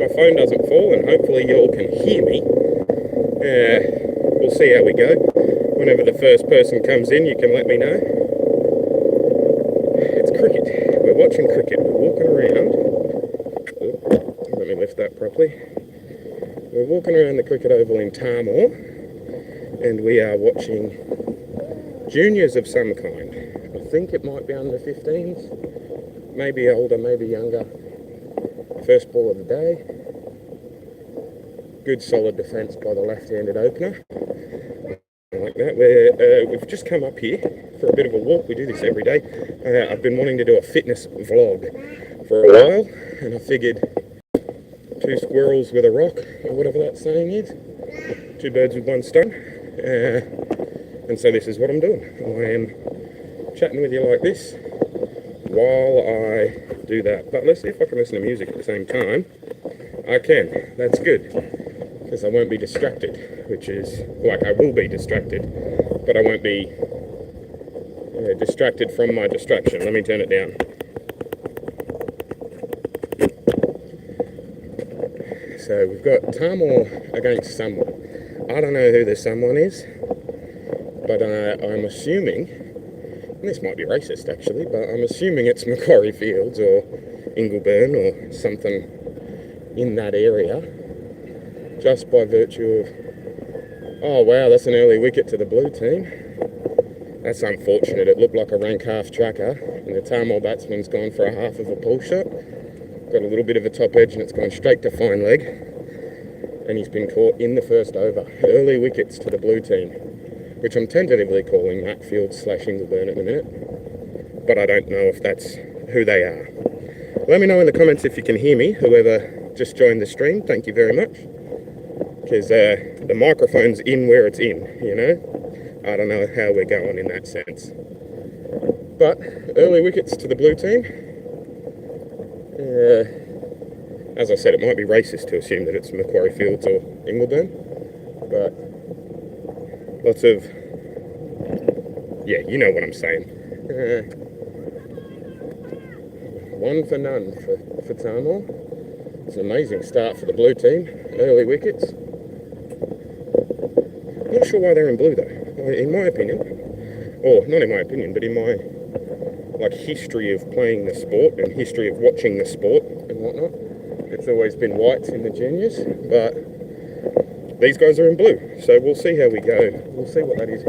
my phone doesn't fall, and hopefully you all can hear me. We'll see how we go. Whenever the first person comes in, you can let me know. It's cricket. We're watching cricket. We're walking around. Let me lift that properly. We're walking around the cricket oval in Tamor, and we are watching juniors of some kind. I think it might be under 15s, maybe older, maybe younger. First ball of the day. Good solid defence by the left-handed opener. Like that. We've just come up here for a bit of a walk. We do this every day. I've been wanting to do a fitness vlog for a while, and I figured 2 squirrels with a rock, or whatever that saying is. 2 birds with 1 stone. And so this is what I'm doing. I am chatting with you like this while I do that. But let's see if I can listen to music at the same time. I can. That's good. Because I won't be distracted, which is, like, I will be distracted, but I won't be distracted from my distraction. Let me turn it down. So we've got Tamor against someone. I don't know who the someone is, but I'm assuming, and this might be racist actually, but I'm assuming it's Macquarie Fields or Ingleburn or something in that area, just by virtue of, oh wow, that's an early wicket to the blue team. That's unfortunate. It looked like a rank half tracker, and the Tamor batsman's gone for a half of a pull shot. Got a little bit of a top edge, and it's gone straight to fine leg, and he's been caught in the first over. Early wickets to the blue team, which I'm tentatively calling Matfield / Ingleburn at the minute, but I don't know if that's who they are. Let me know in the comments if you can hear me, whoever just joined the stream. Thank you very much. Because the microphone's in where it's in, you know? I don't know how we're going in that sense. But early wickets to the blue team. As I said, it might be racist to assume that it's Macquarie Fields or Ingleburn, but lots of, yeah, you know what I'm saying. 1 for none for Tamor. It's an amazing start for the blue team. Early wickets. Not sure why they're in blue though. In my opinion, or not in my opinion, but in my history of playing the sport and history of watching the sport and whatnot, it's always been whites in the juniors. But these guys are in blue, so we'll see how we go. We'll see what that is.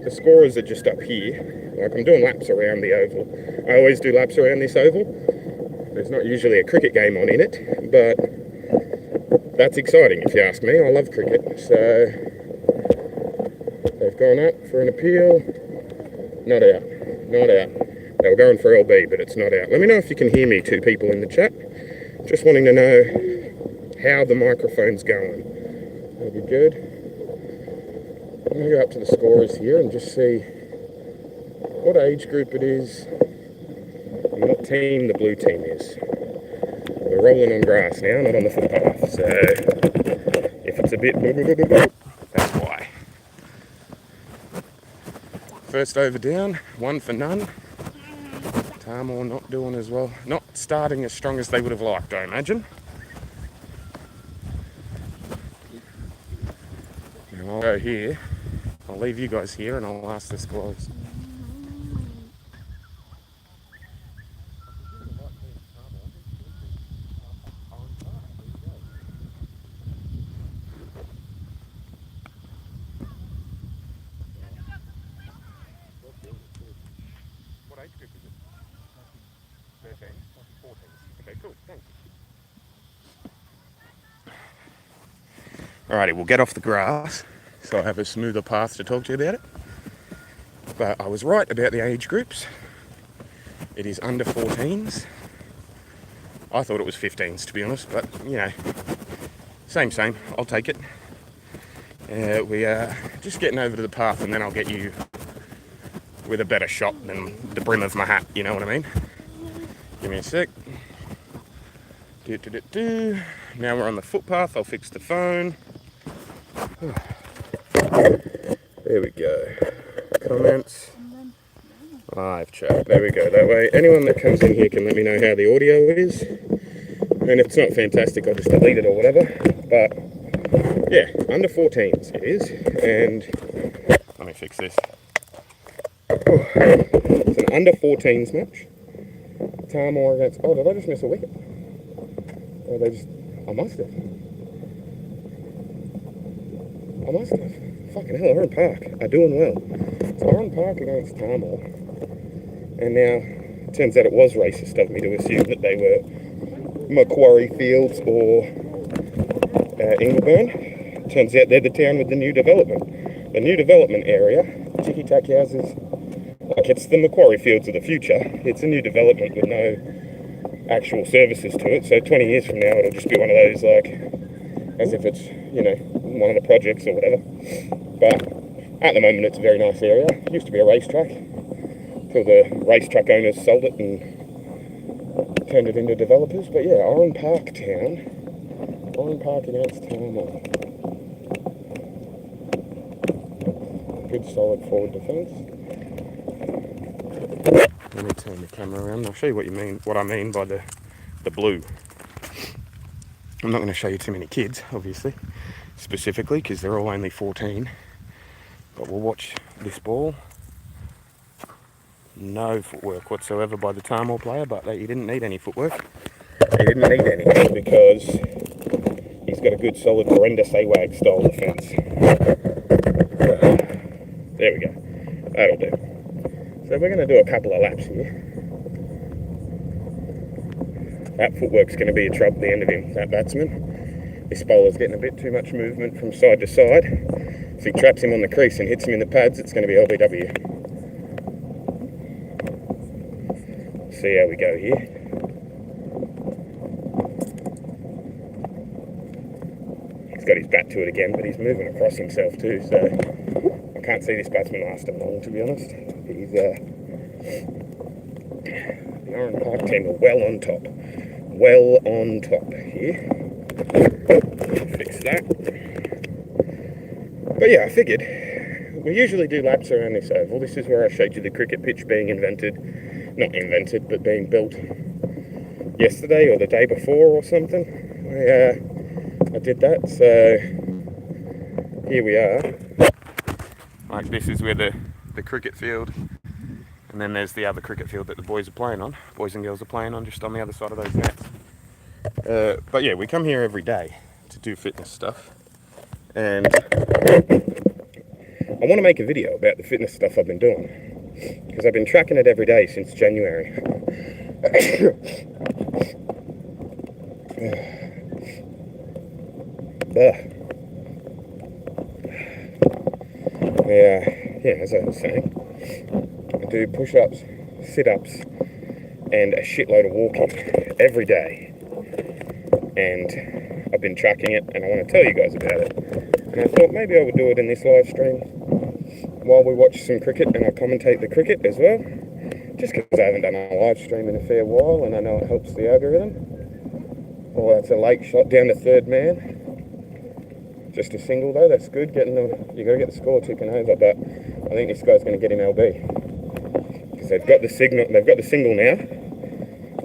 The scorers are just up here. Like, I'm doing laps around the oval. I always do laps around this oval. There's not usually a cricket game on in it, but that's exciting if you ask me. I love cricket. So they've gone up for an appeal. Not out. Not out. They were going for LB, but it's not out. Let me know if you can hear me, 2 people in the chat. Just wanting to know how the microphone's going. That'll be good. I'm going to go up to the scorers here and just see what age group it is and what team the blue team is. We're rolling on grass now, not on the footpath, so if it's a bit, that's why. First over down, 1 for none. Tamor not doing as well, not starting as strong as they would have liked, I imagine. Now I'll go here, I'll leave you guys here and I'll ask the squirrels. What age group is it? 13? 14? Okay, cool, thanks. Alrighty, we'll get off the grass so I have a smoother path to talk to you about it. But I was right about the age groups. It is under 14s. I thought it was 15s, to be honest, but, you know, same, I'll take it. We are just getting over to the path, and then I'll get you with a better shot than the brim of my hat, you know what I mean? Give me a sec. Now we're on the footpath, I'll fix the phone. There we go. Comments. Live chat. There we go. That way anyone that comes in here can let me know how the audio is. And if it's not fantastic, I'll just delete it or whatever. But yeah, under 14s it is. And let me fix this. It's an under 14s match. Tamor against. Oh, did I just miss a wicket? Or they just. I must have. Fucking hell, Oran Park are doing well. It's Oran Park against Tamor. And now, it turns out it was racist of me to assume that they were Macquarie Fields or Ingleburn. Turns out they're the town with the new development. The new development area, Ticky Tack houses, like it's the Macquarie Fields of the future. It's a new development with no actual services to it. So 20 years from now, it'll just be one of those, like, as if it's, you know, one of the projects or whatever. But at the moment, it's a very nice area. It used to be a racetrack until the racetrack owners sold it and turned it into developers. But yeah, Oran Park town. Oran Park against Tamor. Good solid forward defence. Let me turn the camera around. I'll show you what I mean by the blue. I'm not going to show you too many kids, obviously, specifically, because they're all only 14. But we'll watch this ball. No footwork whatsoever by the Tamor player, but he didn't need any footwork. He didn't need any because he's got a good solid Brenda Saywag style defence. There we go. That'll do. So we're going to do a couple of laps here. That footwork's going to be a trouble at the end of him, that batsman. This bowler's getting a bit too much movement from side to side. If he traps him on the crease and hits him in the pads, it's going to be LBW. See how we go here. He's got his bat to it again, but he's moving across himself too, so I can't see this batsman lasting long, to be honest. He's the Oran Park team are well on top. Well on top here. Fix that. But yeah, I figured we usually do laps around this oval. This is where I showed you the cricket pitch being invented. Not invented, but being built yesterday or the day before or something. I did that, so here we are. Like, this is where the cricket field, and then there's the other cricket field that the boys are playing on. Boys and girls are playing on, just on the other side of those nets. But yeah, we come here every day to do fitness stuff. And I want to make a video about the fitness stuff I've been doing. Because I've been tracking it every day since January. Yeah, as I was saying, I do push-ups, sit-ups, and a shitload of walking every day. And I've been tracking it, and I want to tell you guys about it. And I thought maybe I would do it in this live stream while we watch some cricket, and I commentate the cricket as well. Just because I haven't done a live stream in a fair while, and I know it helps the algorithm. Oh, that's a late shot down to third man. Just a single though, that's good. You got to get the score ticking over, but I think this guy's going to get him LB because they've got the single now,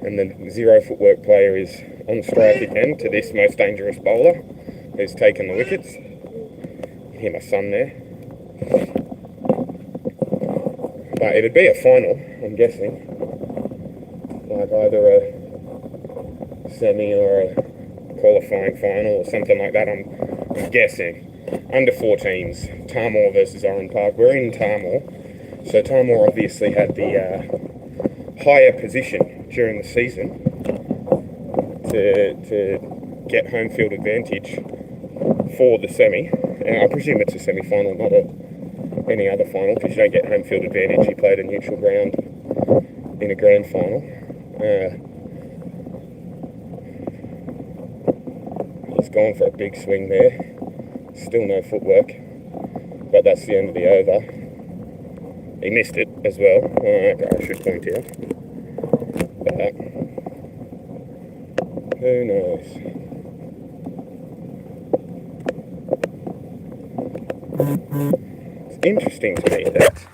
and the 0 footwork player is on strike again to this most dangerous bowler who's taken the wickets. You can hear my son there. But it'd be a final, I'm guessing, like either a semi or a qualifying final or something like that. I'm guessing. Under 14s, Tamor versus Oran Park. We're in Tamor, so Tamor obviously had the higher position during the season to get home field advantage for the semi. And I presume it's a semi-final, not any other final, because you don't get home field advantage. He played a neutral ground in a grand final. He's gone for a big swing there. Still no footwork, but that's the end of the over. He missed it as well. I should point out. But who knows? It's interesting to me that,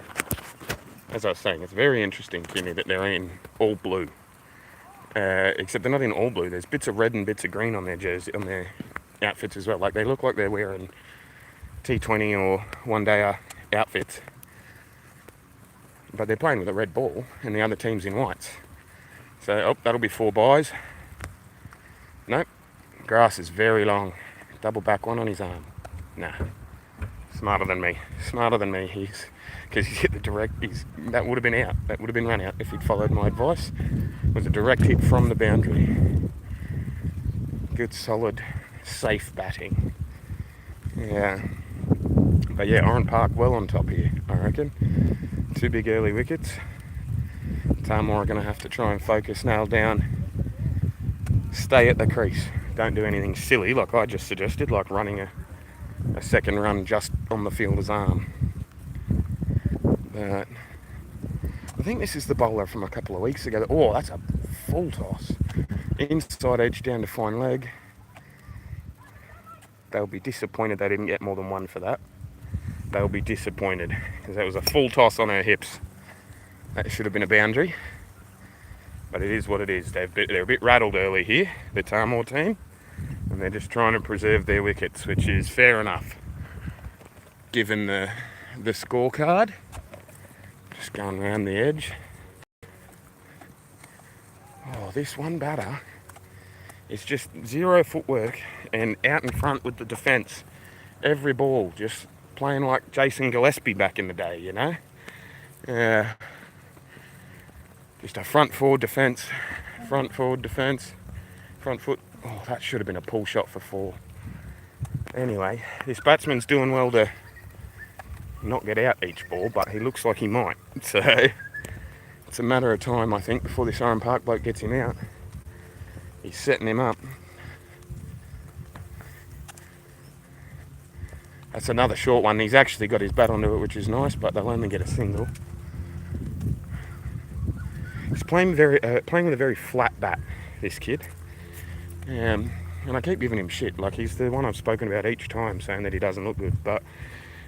as I was saying, it's very interesting to me that they're in all blue. except they're not in all blue. There's bits of red and bits of green on their jersey, on their outfits as well. Like they look like they're wearing T20 or one-day outfits, but they're playing with a red ball and the other team's in whites. So, oh, that'll be 4 byes. Nope, grass is very long. Double back one on his arm. Nah, smarter than me. Smarter than me. Because he's hit the direct. That would have been out. That would have been run out if he'd followed my advice. It was a direct hit from the boundary. Good, solid, safe batting. Yeah. But yeah, Oran Park well on top here, I reckon. 2 big early wickets. Tamor are going to have to try and focus, nail down, stay at the crease. Don't do anything silly like I just suggested, like running a second run just on the fielder's arm. But I think this is the bowler from a couple of weeks ago. Oh, that's a full toss. Inside edge down to fine leg. They'll be disappointed they didn't get more than 1 for that. They'll be disappointed because that was a full toss on her hips. That should have been a boundary, but it is what it is. They're a bit rattled early here, the Tamor team, and they're just trying to preserve their wickets, which is fair enough, given the scorecard. Just going around the edge. Oh, this one batter is just 0 footwork and out in front with the defence. Every ball, just playing like Jason Gillespie back in the day, you know? Just a front forward defence, front foot. Oh, that should have been a pull shot for 4. Anyway, this batsman's doing well to not get out each ball, but he looks like he might. So it's a matter of time, I think, before this Oran Park bloke gets him out. He's setting him up. That's another short one. He's actually got his bat onto it, which is nice, but they'll only get a single. He's playing with a very flat bat, this kid. And I keep giving him shit. Like, he's the one I've spoken about each time, saying that he doesn't look good. But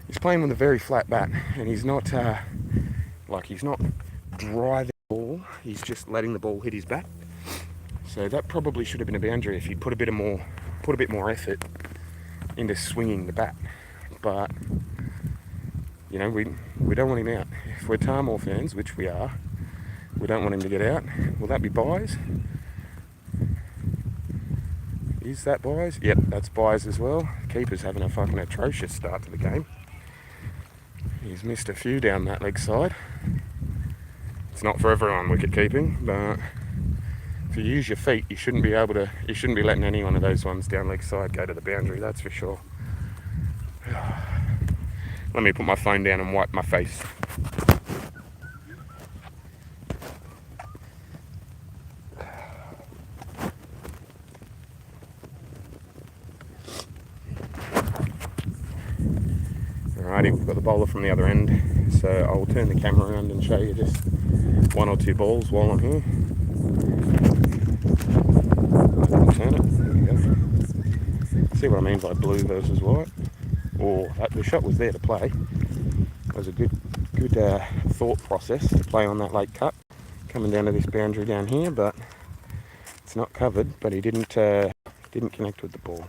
he's playing with a very flat bat, and he's not he's not driving the ball. He's just letting the ball hit his bat. So that probably should have been a boundary if he put a bit more effort into swinging the bat. But you know, we don't want him out. If we're Tamor fans, which we are, we don't want him to get out. Will that be byes? Is that byes? Yep, that's byes as well. Keeper's having a fucking atrocious start to the game. He's missed a few down that leg side. It's not for everyone, wicket keeping, but if you use your feet, you shouldn't be letting any one of those ones down leg side go to the boundary, that's for sure. Let me put my phone down and wipe my face. Alrighty, we've got the bowler from the other end, so I'll turn the camera around and show you just 1 or 2 balls while I'm here. Turn it, there we go. See what I mean by blue versus white? Oh, the shot was there to play. It was a good thought process to play on that late cut. Coming down to this boundary down here, but it's not covered, but he didn't connect with the ball.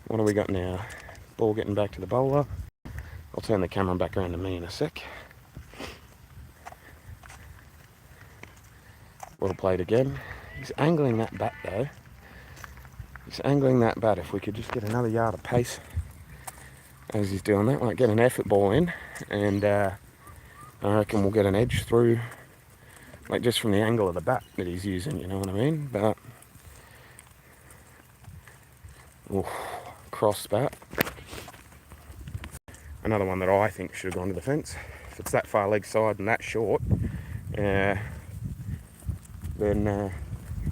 What do we got now? Ball getting back to the bowler. I'll turn the camera back around to me in a sec. Well played again. He's angling that bat though. He's angling that bat. If we could just get another yard of pace as he's doing that, like get an effort ball in, and I reckon we'll get an edge through, like just from the angle of the bat that he's using, you know what I mean? But, cross bat. Another one that I think should have gone to the fence. If it's that far leg side and that short, then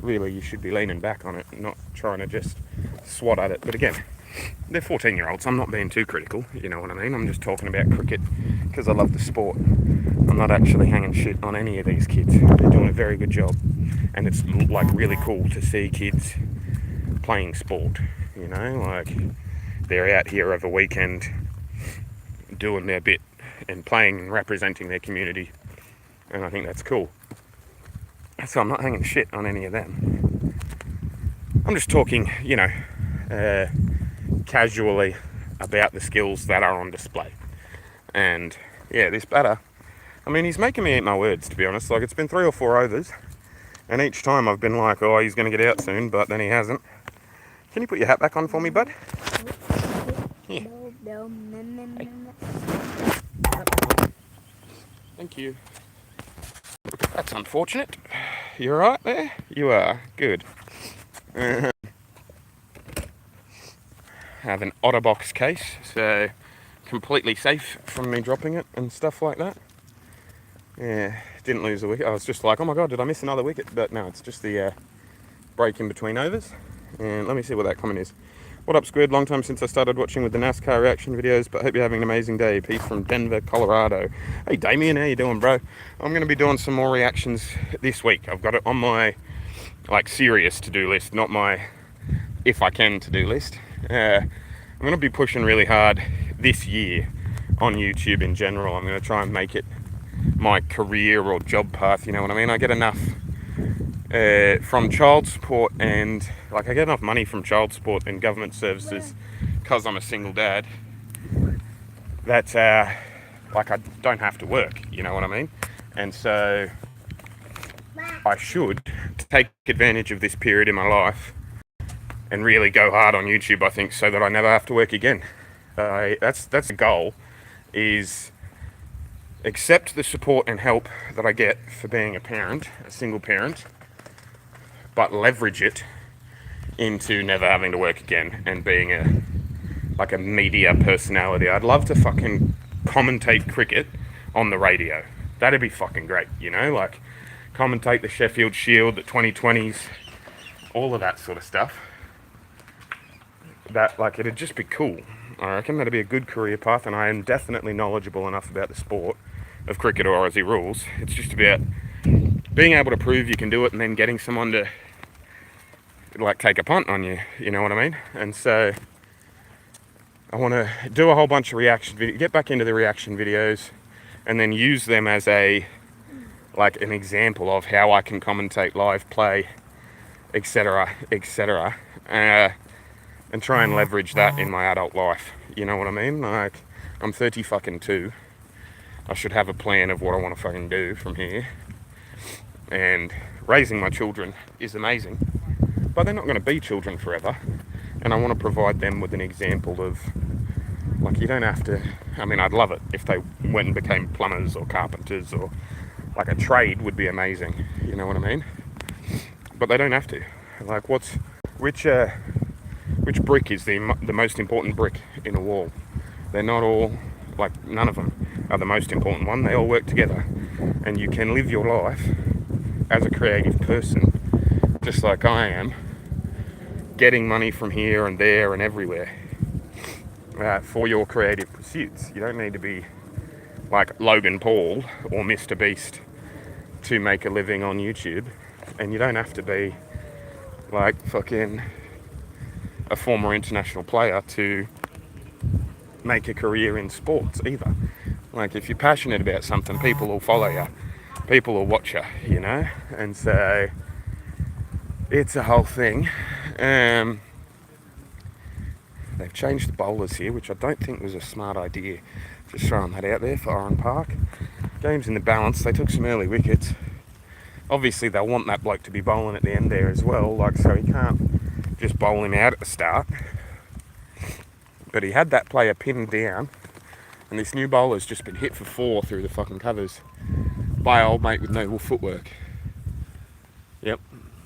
really you should be leaning back on it, not trying to just swat at it. But again, they're 14-year-olds. I'm not being too critical, you know what I mean? I'm just talking about cricket because I love the sport. I'm not actually hanging shit on any of these kids. They're doing a very good job. And it's like really cool to see kids playing sport, you know? Like, they're out here over weekend doing their bit and playing and representing their community. And I think that's cool. So I'm not hanging shit on any of them. I'm just talking, casually about the skills that are on display. And yeah, this batter, I mean, he's making me eat my words, to be honest. Like, it's been 3 or 4 overs, and each time I've been like, oh, he's going to get out soon, but then he hasn't. Can you put your hat back on for me, bud? Yeah. Thank you. That's unfortunate. You alright there? You are. Good. I have an OtterBox case, so completely safe from me dropping it and stuff like that. Yeah, didn't lose a wicket. I was just like, oh my god, did I miss another wicket? But no, it's just the break in between overs. And let me see what that comment is. What up, Squid? Long time since I started watching with the NASCAR reaction videos, but hope you're having an amazing day. Peace from Denver, Colorado. Hey, Damien, how you doing, bro? I'm going to be doing some more reactions this week. I've got it on my, serious to-do list, not my if I can to-do list. I'm going to be pushing really hard this year on YouTube in general. I'm going to try and make it my career or job path, you know what I mean? I get enough from child support and I get enough money from child support and government services because I'm a single dad that I don't have to work, you know what I mean? And so I should take advantage of this period in my life and really go hard on YouTube, I think, so that I never have to work again. That's the goal, is accept the support and help that I get for being a parent, a single parent, but leverage it into never having to work again and being a media personality. I'd love to fucking commentate cricket on the radio. That'd be fucking great, commentate the Sheffield Shield, the 2020s, all of that sort of stuff. That, it'd just be cool. I reckon that'd be a good career path, and I am definitely knowledgeable enough about the sport of cricket or Aussie rules. It's just about being able to prove you can do it and then getting someone to take a punt on you, you know what I mean? And so I want to do a whole bunch of reaction videos, get back into the reaction videos, and then use them as an example of how I can commentate live play, etc., etc., and try and leverage that in my adult life, you know what I mean? I'm 32. I should have a plan of what I want to fucking do from here. And raising my children is amazing, but they're not going to be children forever. And I want to provide them with an example of, you don't have to, I'd love it if they went and became plumbers or carpenters, or a trade would be amazing, you know what I mean? But they don't have to. Which brick is the most important brick in a wall? They're not all, none of them are the most important one. They all work together. And you can live your life as a creative person, just like I am, getting money from here and there and everywhere for your creative pursuits. You don't need to be like Logan Paul or Mr. Beast to make a living on YouTube. And you don't have to be fucking a former international player to make a career in sports either. If you're passionate about something, people will follow you, people will watch you, and so it's a whole thing. They've changed the bowlers here, which I don't think was a smart idea. Just throwing that out there for Oran Park. Game's in the balance. They took some early wickets. Obviously they'll want that bloke to be bowling at the end there as well, so he can't just bowl him out at the start. But he had that player pinned down, and this new bowler's just been hit for 4 through the fucking covers by old mate with no footwork. Yep.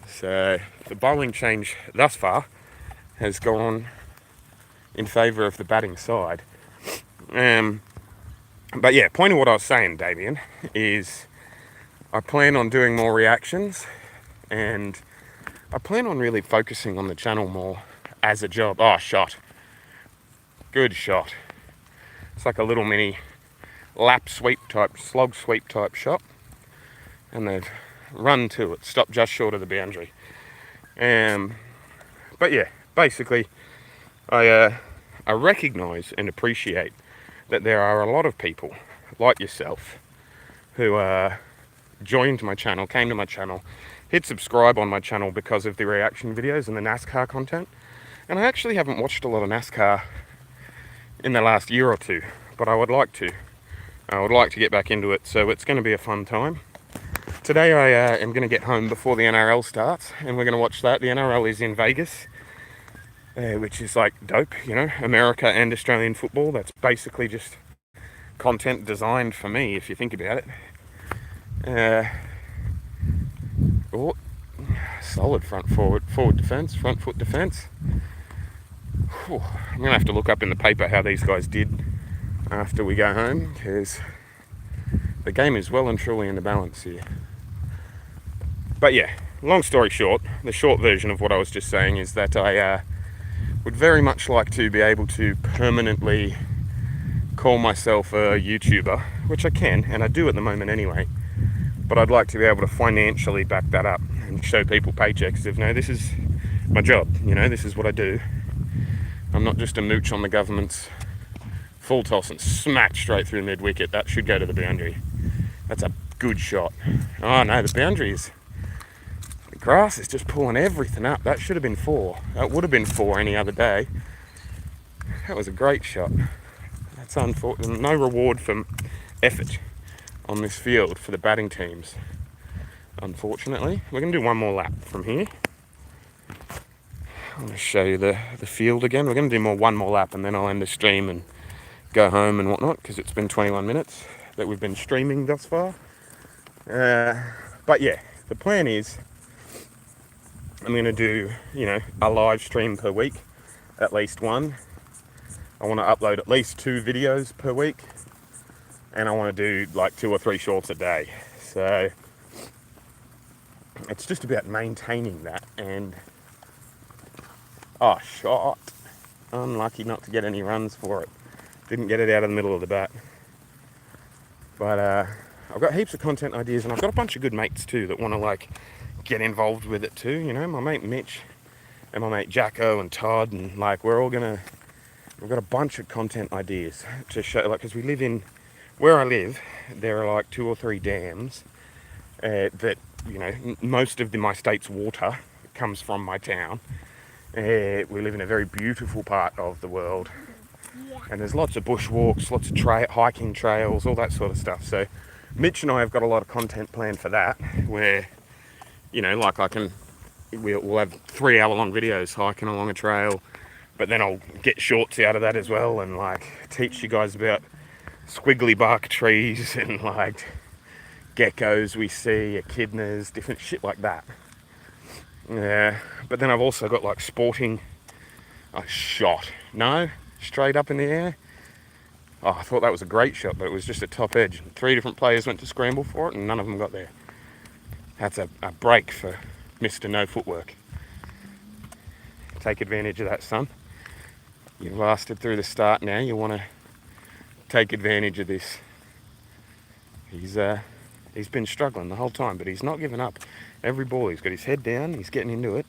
So the bowling change thus far has gone in favour of the batting side. But yeah, point of what I was saying, Damien, is I plan on doing more reactions, and I plan on really focusing on the channel more as a job. Oh, shot. Good shot. It's like a little mini lap sweep type, slog sweep type shot. And they've run to it, stopped just short of the boundary. But yeah, basically, I recognise and appreciate that there are a lot of people like yourself who are joined my channel, came to my channel, hit subscribe on my channel because of the reaction videos and the NASCAR content. And I actually haven't watched a lot of NASCAR in the last year or two, but I would like to. I would like to get back into it, so it's going to be a fun time. Today I am going to get home before the NRL starts, and we're going to watch that. The NRL is in Vegas, which is like dope, you know, America and Australian football. That's basically just content designed for me, if you think about it. Oh, solid front foot defence. Whew. I'm going to have to look up in the paper how these guys did after we go home, because the game is well and truly in the balance here. But yeah, long story short, the short version of what I was just saying is that I would very much like to be able to permanently call myself a YouTuber, which I can, and I do at the moment anyway. But I'd like to be able to financially back that up and show people paychecks of, no, this is my job, you know, this is what I do. I'm not just a mooch on the government's full toss and smack straight through mid-wicket. That should go to the boundary. That's a good shot. Oh no, the boundary is... The grass is just pulling everything up. That should have been 4. That would have been 4 any other day. That was a great shot. That's unfortunate. No reward for effort on this field for the batting teams, unfortunately. We're going to do one more lap from here. I'm going to show you the field again. We're going to do one more lap, and then I'll end the stream and go home and whatnot, because it's been 21 minutes that we've been streaming thus far. But yeah, the plan is I'm going to do, you know, a live stream per week, at least one. I want to upload at least 2 videos per week, and I want to do like 2 or 3 shorts a day. So it's just about maintaining that. And oh, shot. Unlucky not to get any runs for it. Didn't get it out of the middle of the bat. But I've got heaps of content ideas, and I've got a bunch of good mates too that want to like get involved with it too. You know, my mate Mitch and my mate Jacko and Todd, and like we've got a bunch of content ideas to show, like, because we live in, where I live, there are like 2 or 3 dams that, you know, most of my state's water comes from my town. We live in a very beautiful part of the world, and there's lots of bushwalks, lots of hiking trails, all that sort of stuff. So Mitch and I have got a lot of content planned for that, where, you know, like we'll have 3-hour-long videos hiking along a trail, but then I'll get shorts out of that as well, and like teach you guys about squiggly bark trees and like geckos we see, echidnas, different shit like that. Yeah, but then I've also got like sporting. Shot. No, straight up in the air. Oh, I thought that was a great shot, but it was just a top edge. 3 different players went to scramble for it, and none of them got there. That's a break for Mr. No Footwork. Take advantage of that, son. You've lasted through the start now. You want to take advantage of this. He's been struggling the whole time, but he's not given up. Every ball, he's got his head down. He's getting into it.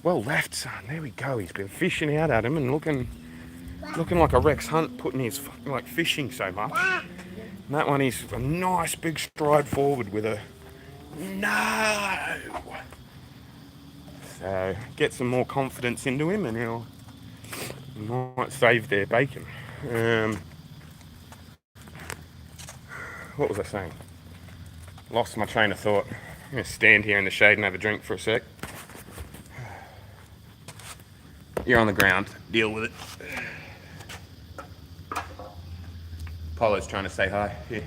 Well left, son. There we go. He's been fishing out at him and looking like a Rex Hunt, putting his like fishing so much. And that one is a nice big stride forward with a no. So get some more confidence into him, and he might save their bacon. What was I saying? Lost my train of thought. I'm going to stand here in the shade and have a drink for a sec. You're on the ground. Deal with it. Apollo's trying to say hi. Here.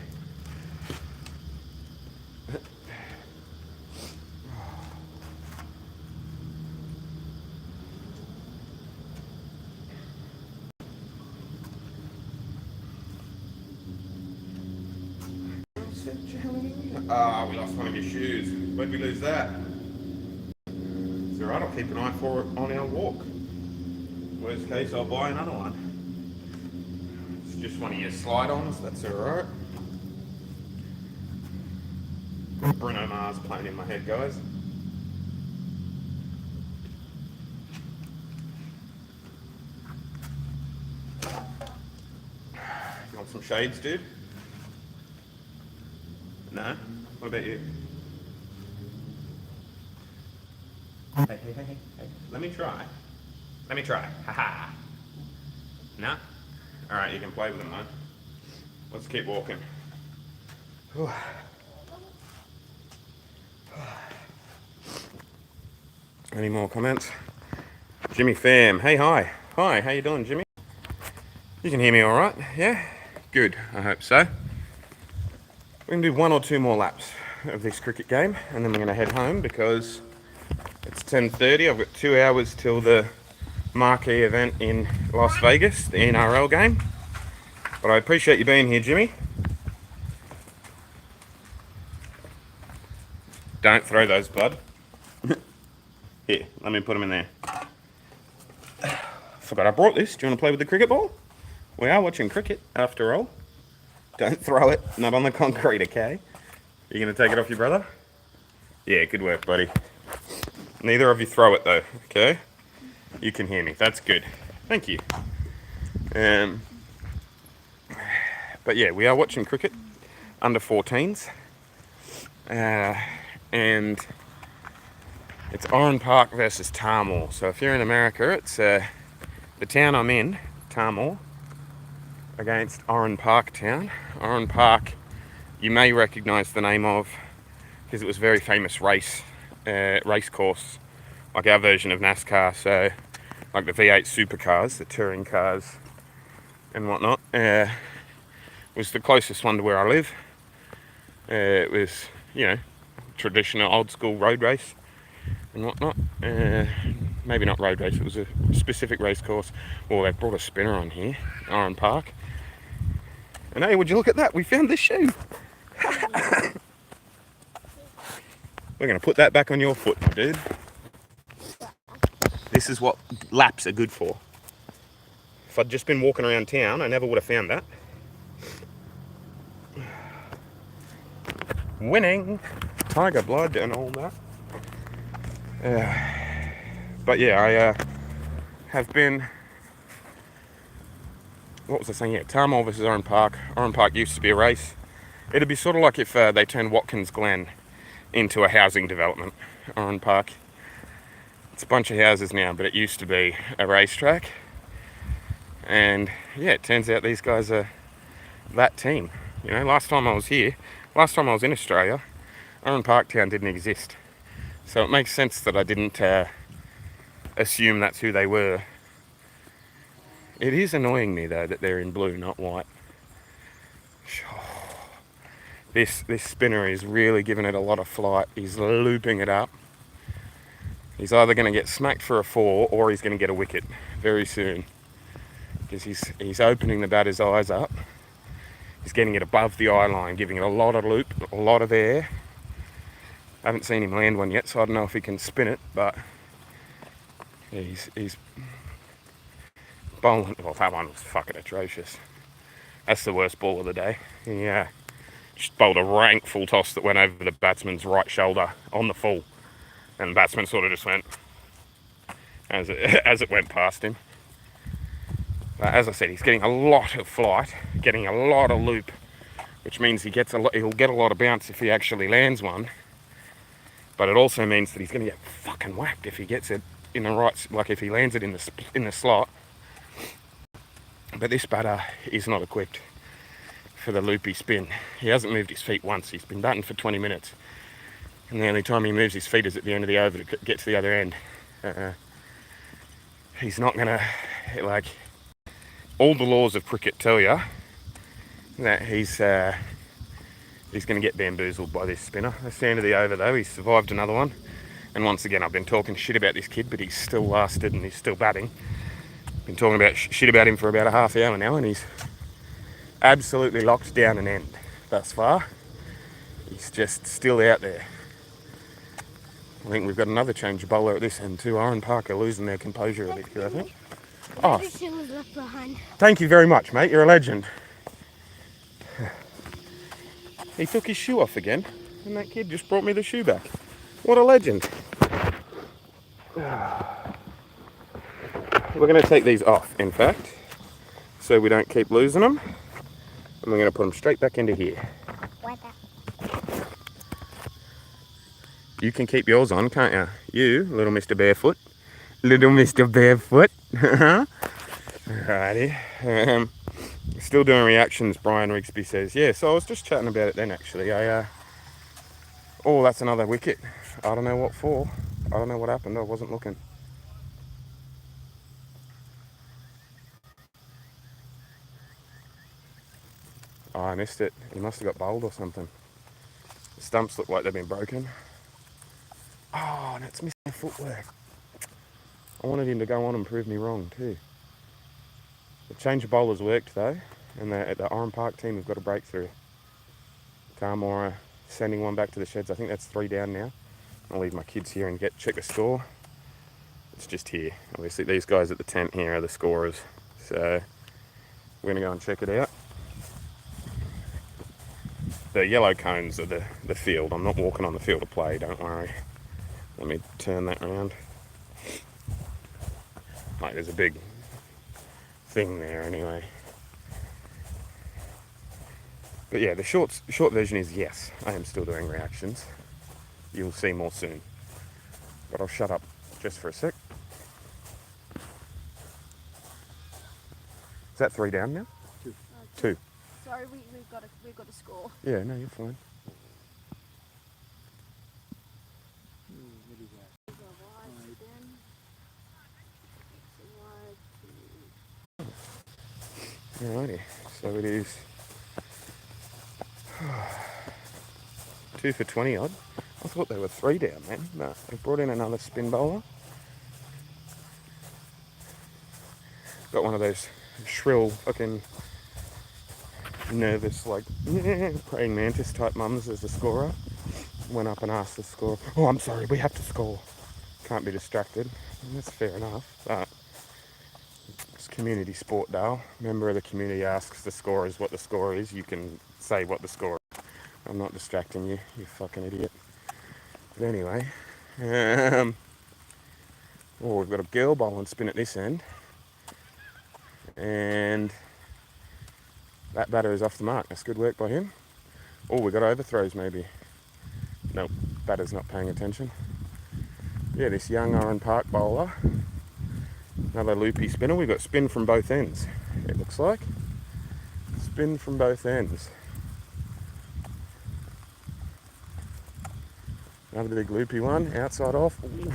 Ah, we lost one of your shoes. Where'd we lose that? It's alright, I'll keep an eye for it on our walk. Worst case, I'll buy another one. It's just one of your slide-ons, that's alright. Bruno Mars playing in my head, guys. You want some shades, dude? No? What about you? Hey. Let me try. Haha. No? Alright, you can play with them though. Let's keep walking. Any more comments? Jimmy Pham. Hey, hi. Hi, how you doing, Jimmy? You can hear me alright? Yeah? Good, I hope so. We're going to do 1 or 2 more laps of this cricket game and then we're going to head home because it's 10:30. I've got 2 hours till the marquee event in Las Vegas, the NRL game. But I appreciate you being here, Jimmy. Don't throw those, bud. Here, let me put them in there. Forgot I brought this. Do you want to play with the cricket ball? We are watching cricket, after all. Don't throw it. Not on the concrete, okay? You going to take it off your brother? Yeah, good work, buddy. Neither of you throw it, though, okay? You can hear me. That's good. Thank you. But yeah, we are watching cricket. Under 14s. And it's Oran Park versus Tamor. So if you're in America, it's the town I'm in, Tamor, against Oran Park town. Oran Park, you may recognise the name of, because it was a very famous race course, like our version of NASCAR. So like the V8 supercars, the touring cars and whatnot, was the closest one to where I live. It was, traditional old school road race and whatnot. Maybe not road race, it was a specific race course. Well, they brought a spinner on here, Oran Park. And hey, would you look at that? We found this shoe. We're going to put that back on your foot, dude. This is what laps are good for. If I'd just been walking around town, I never would have found that. Winning! Tiger blood and all that. But yeah, I have been... What was I saying? Yeah, Tamor versus Oran Park. Oran Park used to be a race. It'd be sort of like if they turned Watkins Glen into a housing development. Oran Park. It's a bunch of houses now, but it used to be a racetrack. And yeah, it turns out these guys are that team. Last time I was in Australia, Oran Park Town didn't exist. So it makes sense that I didn't assume that's who they were. It is annoying me though that they're in blue, not white. This spinner is really giving it a lot of flight. He's looping it up. He's either going to get smacked for a 4 or he's going to get a wicket very soon. Because he's opening the batter's eyes up. He's getting it above the eye line, giving it a lot of loop, a lot of air. I haven't seen him land one yet, so I don't know if he can spin it, but he's bowling. Well, that one was fucking atrocious. That's the worst ball of the day. He just bowled a rank full toss that went over the batsman's right shoulder on the full, and the batsman sort of just went as it went past him. But as I said, he's getting a lot of flight, getting a lot of loop, which means he'll get a lot of bounce if he actually lands one. But it also means that he's going to get fucking whacked if he gets it in the right, like if he lands it in the slot. But this batter is not equipped for the loopy spin. He hasn't moved his feet once. He's been batting for 20 minutes. And the only time he moves his feet is at the end of the over to get to the other end. He's not going to, all the laws of cricket tell you that he's going to get bamboozled by this spinner. That's the end of the over though. He's survived another one. And once again, I've been talking shit about this kid, but he's still lasted and he's still batting. Been talking about shit about him for about a half hour now, and he's absolutely locked down an end thus far. He's just still out there. I think we've got another change of bowler at this end too. Oran Park are losing their composure a bit here, I think. Oh, left behind. Thank you very much, mate. You're a legend. He took his shoe off again, and that kid just brought me the shoe back. What a legend. We're going to take these off, in fact, so we don't keep losing them. And we're going to put them straight back into here. Why that? You can keep yours on, can't you? You, little Mr. Barefoot. Little Mr. Barefoot. Alrighty. Still doing reactions, Brian Rigsby says. Yeah, so I was just chatting about it then, actually. Oh, that's another wicket. I don't know what for. I don't know what happened. I wasn't looking. Oh, I missed it. He must have got bowled or something. The stumps look like they've been broken. Oh, and it's missing footwork. I wanted him to go on and prove me wrong too. The change of bowlers worked though, and the Oran Park team have got a breakthrough. Tamora sending one back to the sheds. I think that's 3 down now. I'll leave my kids here and check the score. It's just here. Obviously these guys at the tent here are the scorers. So we're gonna go and check it out. The yellow cones are the field. I'm not walking on the field of play, don't worry. Let me turn that around. Like, there's a big thing there anyway. But yeah, the short version is yes, I am still doing reactions. You'll see more soon. But I'll shut up just for a sec. Is that 3 down now? 2. 2. Sorry, we've got a score. Yeah, no, you're fine. Alrighty, so it is 2 for 20 odd. I thought they were 3 down, man. No, they brought in another spin bowler. Got one of those shrill, fucking nervous, like praying mantis type mums as the scorer. Went up and asked the scorer, "Oh, I'm sorry, we have to score." Can't be distracted. And that's fair enough, but it's community sport, Dale. Member of the community asks the scorers what the score is. You can say what the score is. I'm not distracting you, you fucking idiot. But anyway, oh, we've got a girl bowl and spin at this end. And that batter is off the mark. That's good work by him. Oh, we got overthrows maybe. Nope, batter's not paying attention. Yeah, this young Oran Park bowler. Another loopy spinner. We've got spin from both ends, it looks like. Spin from both ends. Another big loopy one, outside off. Ooh.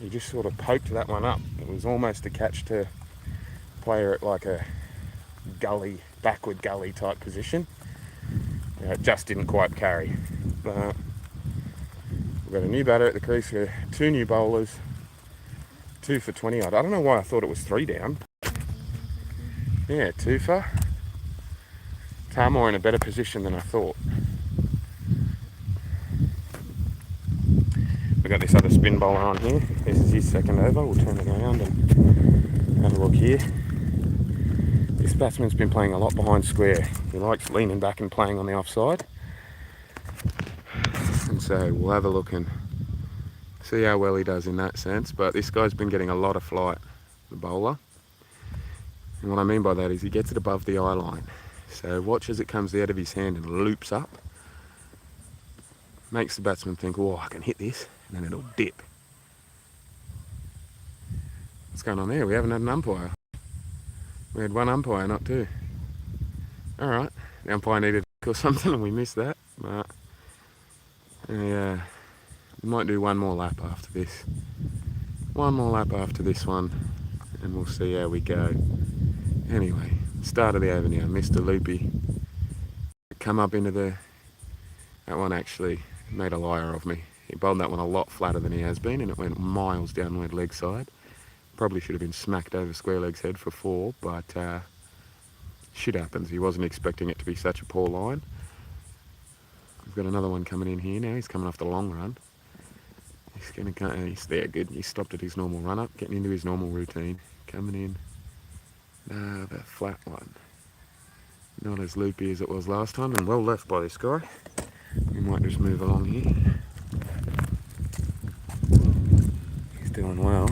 He just sort of poked that one up. It was almost a catch to player at like a gully, backward gully type position. It just didn't quite carry. But we've got a new batter at the crease here, 2 new bowlers, 2 for 20 odd. I don't know why I thought it was 3 down. Yeah, 2 for. Tamor in a better position than I thought. We've got this other spin bowler on here. This is his second over. We'll turn it around and have a look here. This batsman's been playing a lot behind square. He likes leaning back and playing on the offside. And so we'll have a look and see how well he does in that sense. But this guy's been getting a lot of flight, the bowler. And what I mean by that is he gets it above the eye line. So watch as it comes out of his hand and loops up. Makes the batsman think, oh, I can hit this. And then it'll dip. What's going on there? We haven't had an umpire. We had 1 umpire, not 2. Alright, the umpire needed or something and we missed that. But yeah, we might do 1 more lap after this. 1 more lap after this one and we'll see how we go. Anyway, start of the over now, Mr. Loopy. Come up into that one actually made a liar of me. He bowled that one a lot flatter than he has been and it went miles downward leg side. Probably should have been smacked over square leg's head for 4, but shit happens. He wasn't expecting it to be such a poor line. We've got another one coming in here now. He's coming off the long run. He's gonna go. He's there, good. He stopped at his normal run up, getting into his normal routine. Coming in. The flat one. Not as loopy as it was last time, and well left by this guy. We might just move along here. He's doing well.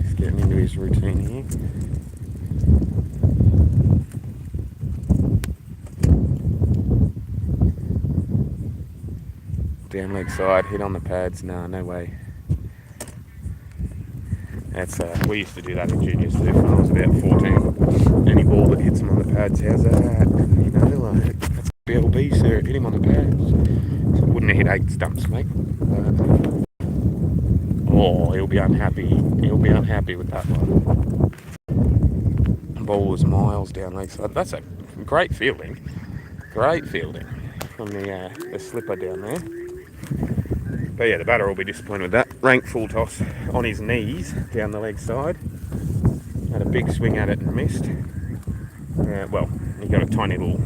He's getting into his routine here. Down leg side, hit on the pads. Nah, no way. That's we used to do that in juniors too when I was about 14. Any ball that hits him on the pads, how's that? You know, like, that's BLB, sir. Hit him on the pads. So wouldn't have hit 8 stumps, mate. Oh, he'll be unhappy. He'll be unhappy with that one. Ball was miles down leg side. That's a great fielding. Great fielding from the slipper down there. But yeah, the batter will be disappointed with that. Rank full toss on his knees down the leg side. Had a big swing at it and missed. Well, he got a tiny little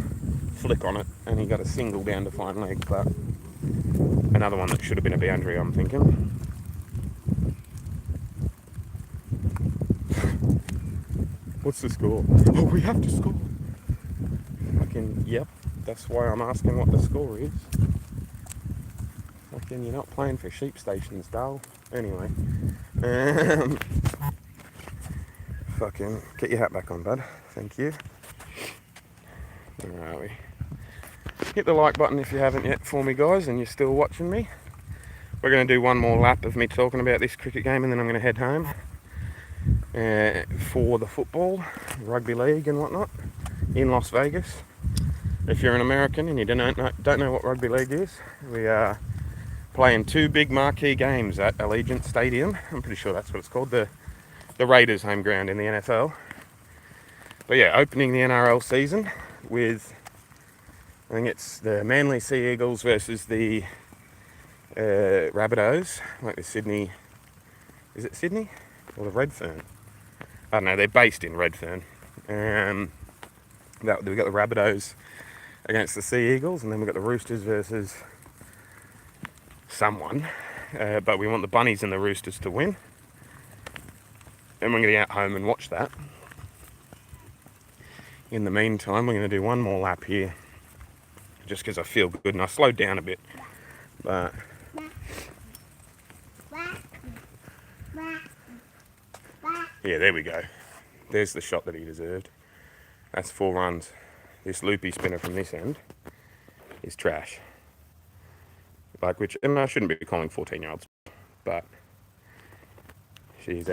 flick on it and he got a single down to fine leg, but another one that should have been a boundary, I'm thinking. What's the score? Oh, we have to score. Fucking, yep. That's why I'm asking what the score is. Fucking, you're not playing for sheep stations, Dale. Anyway. Fucking, get your hat back on, bud. Thank you. Where are we? Hit the like button if you haven't yet for me, guys, and you're still watching me. We're going to do one more lap of me talking about this cricket game, and then I'm going to head home for the football, rugby league and whatnot in Las Vegas. If you're an American and you don't know what rugby league is, we are playing 2 big marquee games at Allegiant Stadium. I'm pretty sure that's what it's called, the Raiders' home ground in the NFL. But yeah, opening the NRL season with, I think it's the Manly Sea Eagles versus the Rabbitohs, like the Sydney, is it Sydney? Or the Redfern? I don't know, they're based in Redfern. We've got the Rabbitohs against the Sea Eagles, and then we've got the Roosters versus someone. But we want the Bunnies and the Roosters to win. And we're going to get home and watch that. In the meantime, we're going to do one more lap here, just because I feel good, and I slowed down a bit. But yeah, there we go. There's the shot that he deserved. That's 4 runs. This loopy spinner from this end is trash. Like, which, and I shouldn't be calling 14-year-olds, but she's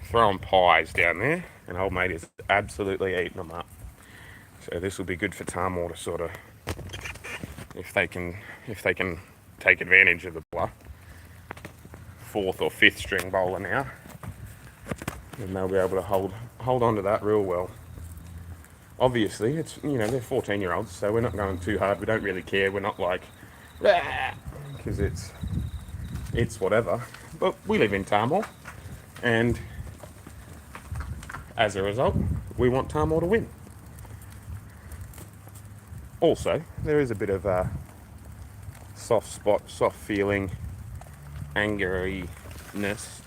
throwing pies down there, and old mate is absolutely eating them up. So this will be good for Tamor to sort of, if they can take advantage of the bowler, 4th or 5th string bowler now, and they'll be able to hold on to that real well. Obviously, it's, you know, they're 14-year-olds, so we're not going too hard. We don't really care. We're not like, because it's whatever. But we live in Tamor, and as a result, we want Tamor to win. Also, there is a bit of a soft spot, soft feeling, angeriness,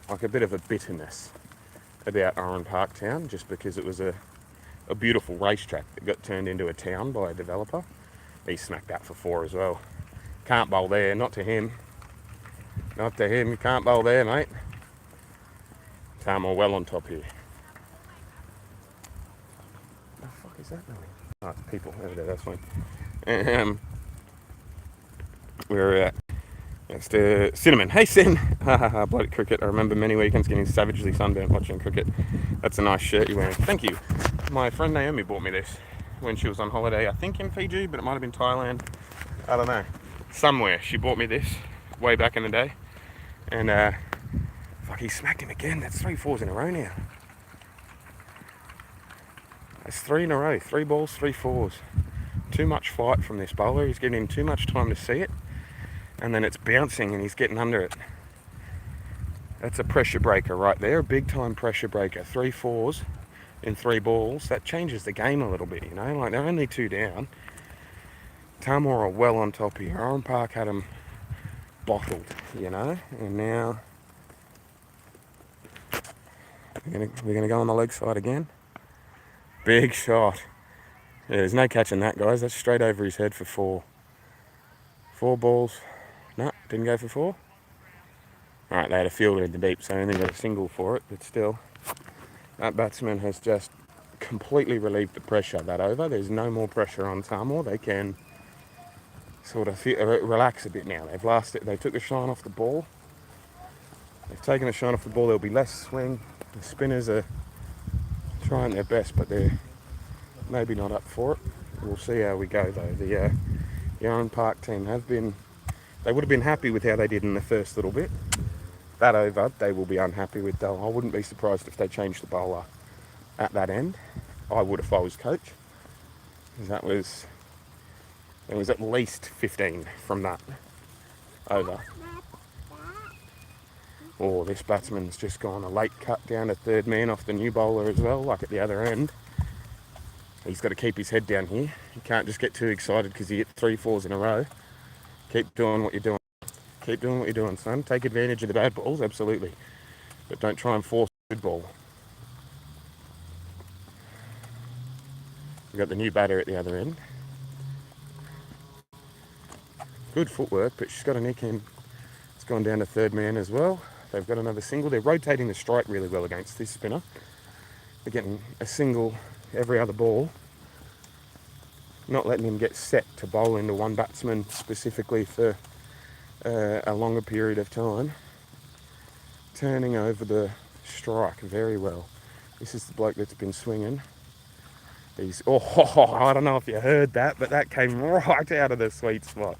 like a bit of a bitterness about Oran Park Town, just because it was a beautiful racetrack that got turned into a town by a developer. He smacked that for 4 as well. Can't bowl there, not to him. Not to him, you can't bowl there, mate. Tamor well on top here. What the fuck is that doing? Oh, it's people over there, that's fine. We're at Cinnamon. Hey, Sin! Bloody cricket. I remember many weekends getting savagely sunburnt watching cricket. That's a nice shirt you're wearing. Thank you. My friend Naomi bought me this when she was on holiday, I think in Fiji, but it might have been Thailand. I don't know. Somewhere she bought me this way back in the day. And fuck, he smacked him again. That's 3 4s in a row now. That's 3 in a row. 3 balls, 3 4s. Too much flight from this bowler. He's giving him too much time to see it. And then it's bouncing and he's getting under it. That's a pressure breaker right there. A big time pressure breaker. 3 4s in 3 balls. That changes the game a little bit, you know. Like, they're only 2 down. Tamor are well on top here. Oran Park had them bottled, you know. And now we're gonna go on the leg side again. Big shot. Yeah, there's no catching that, guys. That's straight over his head for 4. 4 balls. No, didn't go for 4. Alright, they had a fielder in the deep, so I only got a single for it, but still. That batsman has just completely relieved the pressure that over. There's no more pressure on Tamor. They can sort of relax a bit now. They took the shine off the ball. They've taken the shine off the ball. There'll be less swing. The spinners are trying their best, but they're maybe not up for it. We'll see how we go though. The Yarran Park team they would have been happy with how they did in the first little bit. That over, they will be unhappy with though. I wouldn't be surprised if they changed the bowler at that end. I would if I was coach. There was at least 15 from that over. Oh, this batsman's just gone a late cut down to third man off the new bowler as well, like at the other end. He's got to keep his head down here. He can't just get too excited because he hit 3 fours in a row. Keep doing what you're doing. Keep doing what you're doing, son. Take advantage of the bad balls, absolutely. But don't try and force a good ball. We've got the new batter at the other end. Good footwork, but she's got a nick in. It's gone down to third man as well. They've got another single. They're rotating the strike really well against this spinner. They're getting a single every other ball. Not letting him get set to bowl into one batsman specifically for a longer period of time. Turning over the strike very well. This is the bloke that's been swinging. I don't know if you heard that, but that came right out of the sweet spot.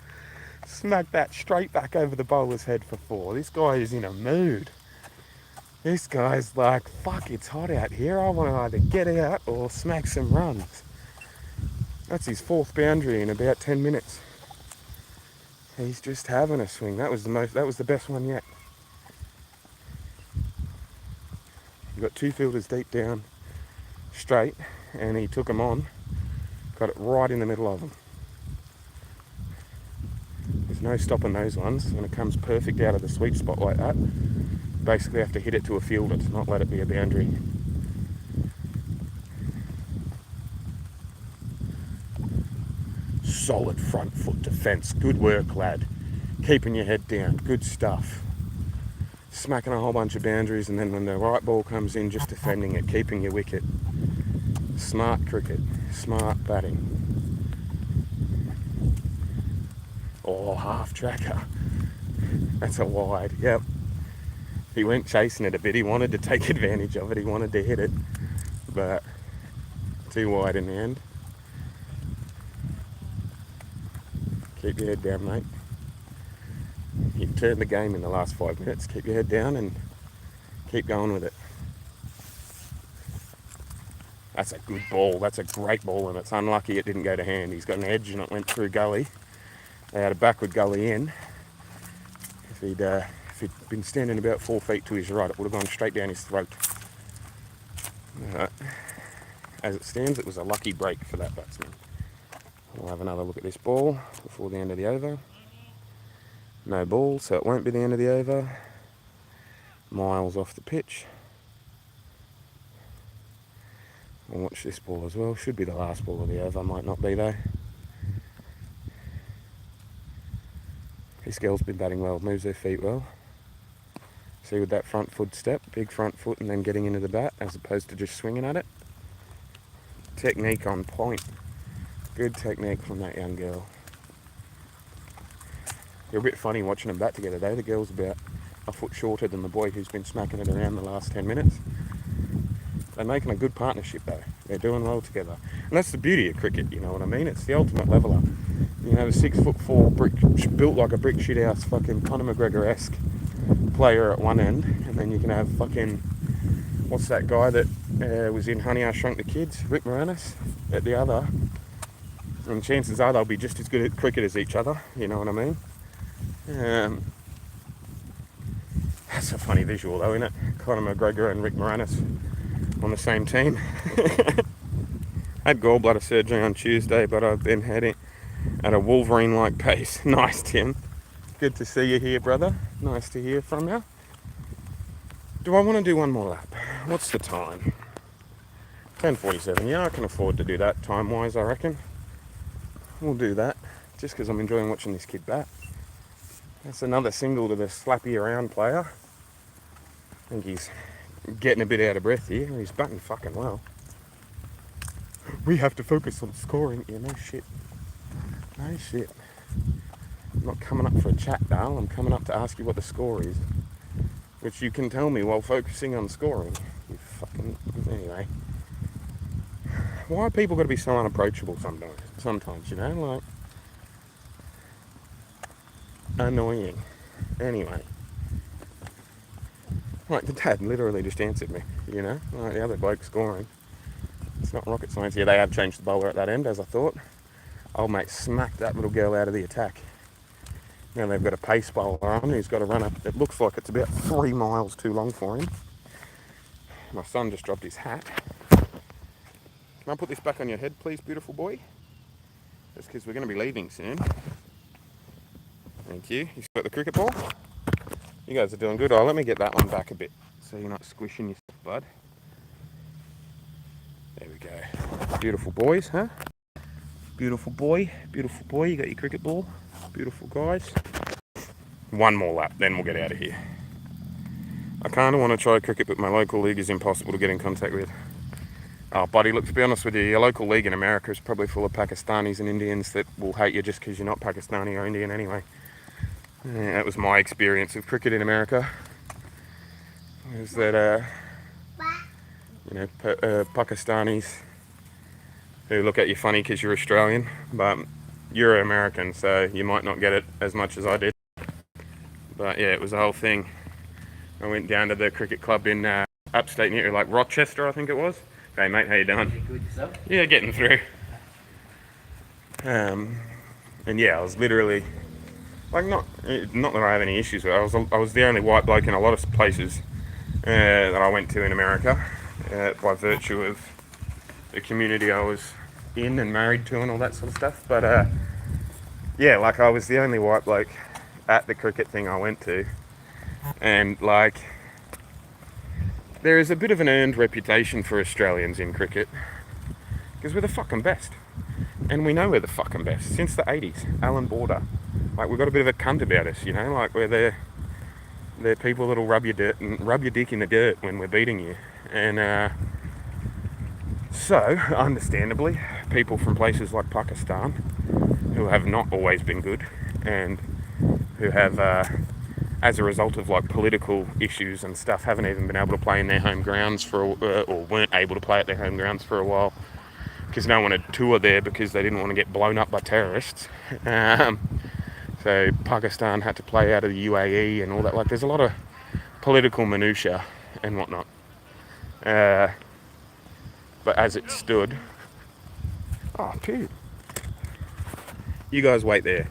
Smacked that straight back over the bowler's head for 4. This guy is in a mood. This guy's like, fuck, it's hot out here. I want to either get out or smack some runs. That's his 4th boundary in about 10 minutes. He's just having a swing. That was the best one yet. You've got 2 fielders deep down, straight, and he took them on. Got it right in the middle of them. There's no stopping those ones when it comes perfect out of the sweet spot like that. Basically have to hit it to a fielder to not let it be a boundary. Solid front foot defence. Good work, lad. Keeping your head down. Good stuff. Smacking a whole bunch of boundaries, and then when the right ball comes in, just defending it, keeping your wicket. Smart cricket. Smart batting. Oh, half tracker. That's a wide. Yep. He went chasing it a bit. He wanted to take advantage of it. He wanted to hit it, but too wide in the end. Keep your head down, mate. You've turned the game in the last 5 minutes. Keep your head down and keep going with it. That's a good ball. That's a great ball, and it's unlucky it didn't go to hand. He's got an edge and it went through gully. They had a backward gully in. If he'd been standing about 4 feet to his right, it would have gone straight down his throat. As it stands, it was a lucky break for that batsman. We'll have another look at this ball before the end of the over. No ball, so it won't be the end of the over. Miles off the pitch. We'll watch this ball as well. Should be the last ball of the over, might not be though. This girl's been batting well, moves her feet well. See, with that front foot step, big front foot and then getting into the bat as opposed to just swinging at it. Technique on point. Good technique from that young girl. They're a bit funny watching them bat together though. The girl's about a foot shorter than the boy who's been smacking it around the last 10 minutes. They're making a good partnership though. They're doing well together. And that's the beauty of cricket, you know what I mean? It's the ultimate leveller. You have a 6'4" brick, built like a brick shithouse fucking Conor McGregor-esque player at one end, and then you can have fucking, what's that guy that was in Honey, I Shrunk the Kids, Rick Moranis, at the other. And chances are they'll be just as good at cricket as each other, you know what I mean? That's a funny visual though, isn't it? Conor McGregor and Rick Moranis on the same team. I had gallbladder surgery on Tuesday, but I've been heading at a Wolverine-like pace. Nice, Tim. Good to see you here, brother. Nice to hear from you. Do I want to do one more lap? What's the time? 10:47. Yeah, I can afford to do that time-wise, I reckon. We'll do that, just because I'm enjoying watching this kid bat. That's another single to the slappy around player. I think he's getting a bit out of breath here. He's batting fucking well. We have to focus on scoring. Yeah, no shit. No shit. I'm not coming up for a chat, Dale. I'm coming up to ask you what the score is. Which you can tell me while focusing on scoring. You fucking... Anyway. Why are people got to be so unapproachable sometimes, you know? Like... Annoying. Anyway. Like, the dad literally just answered me, you know? Like, the other bloke scoring. It's not rocket science. Yeah, they have changed the bowler at that end, as I thought. Old mate smacked that little girl out of the attack. Now they've got a pace bowler on who's got to run up. It looks like it's about 3 miles too long for him. My son just dropped his hat. Can I put this back on your head, please, beautiful boy? Just because we're going to be leaving soon. Thank you. You got the cricket ball? You guys are doing good. Oh, let me get that one back a bit so you're not squishing yourself, bud. There we go. Beautiful boys, huh? Beautiful boy. Beautiful boy. You got your cricket ball. Beautiful guys. One more lap, then we'll get out of here. I kind of want to try cricket, but my local league is impossible to get in contact with. Oh, buddy, look, to be honest with you, your local league in America is probably full of Pakistanis and Indians that will hate you just because you're not Pakistani or Indian anyway. Yeah, that was my experience of cricket in America. Is that, you know, Pakistanis who look at you funny because you're Australian, but you're American, so you might not get it as much as I did. But yeah, it was the whole thing. I went down to the cricket club in upstate near, like Rochester, I think it was. Hey mate, how you doing? Good, yourself? Yeah, getting through. And yeah, I was literally, like, not that I have any issues with it. I was the only white bloke in a lot of places that I went to in America by virtue of the community I was in and married to and all that sort of stuff. But yeah, like, I was the only white bloke at the cricket thing I went to, and like, there is a bit of an earned reputation for Australians in cricket because we're the fucking best, and we know we're the fucking best since the 80s. Alan Border, like, we've got a bit of a cunt about us, you know, like, we're they're people that'll rub your dick in the dirt when we're beating you. And so understandably, people from places like Pakistan, who have not always been good, and who have as a result of, like, political issues and stuff, haven't even been able to play in their home grounds or weren't able to play at their home grounds for a while because no one had toured there because they didn't want to get blown up by terrorists. So Pakistan had to play out of the UAE and all that. Like, there's a lot of political minutiae and whatnot. But as it stood... Oh, dude. You guys wait there.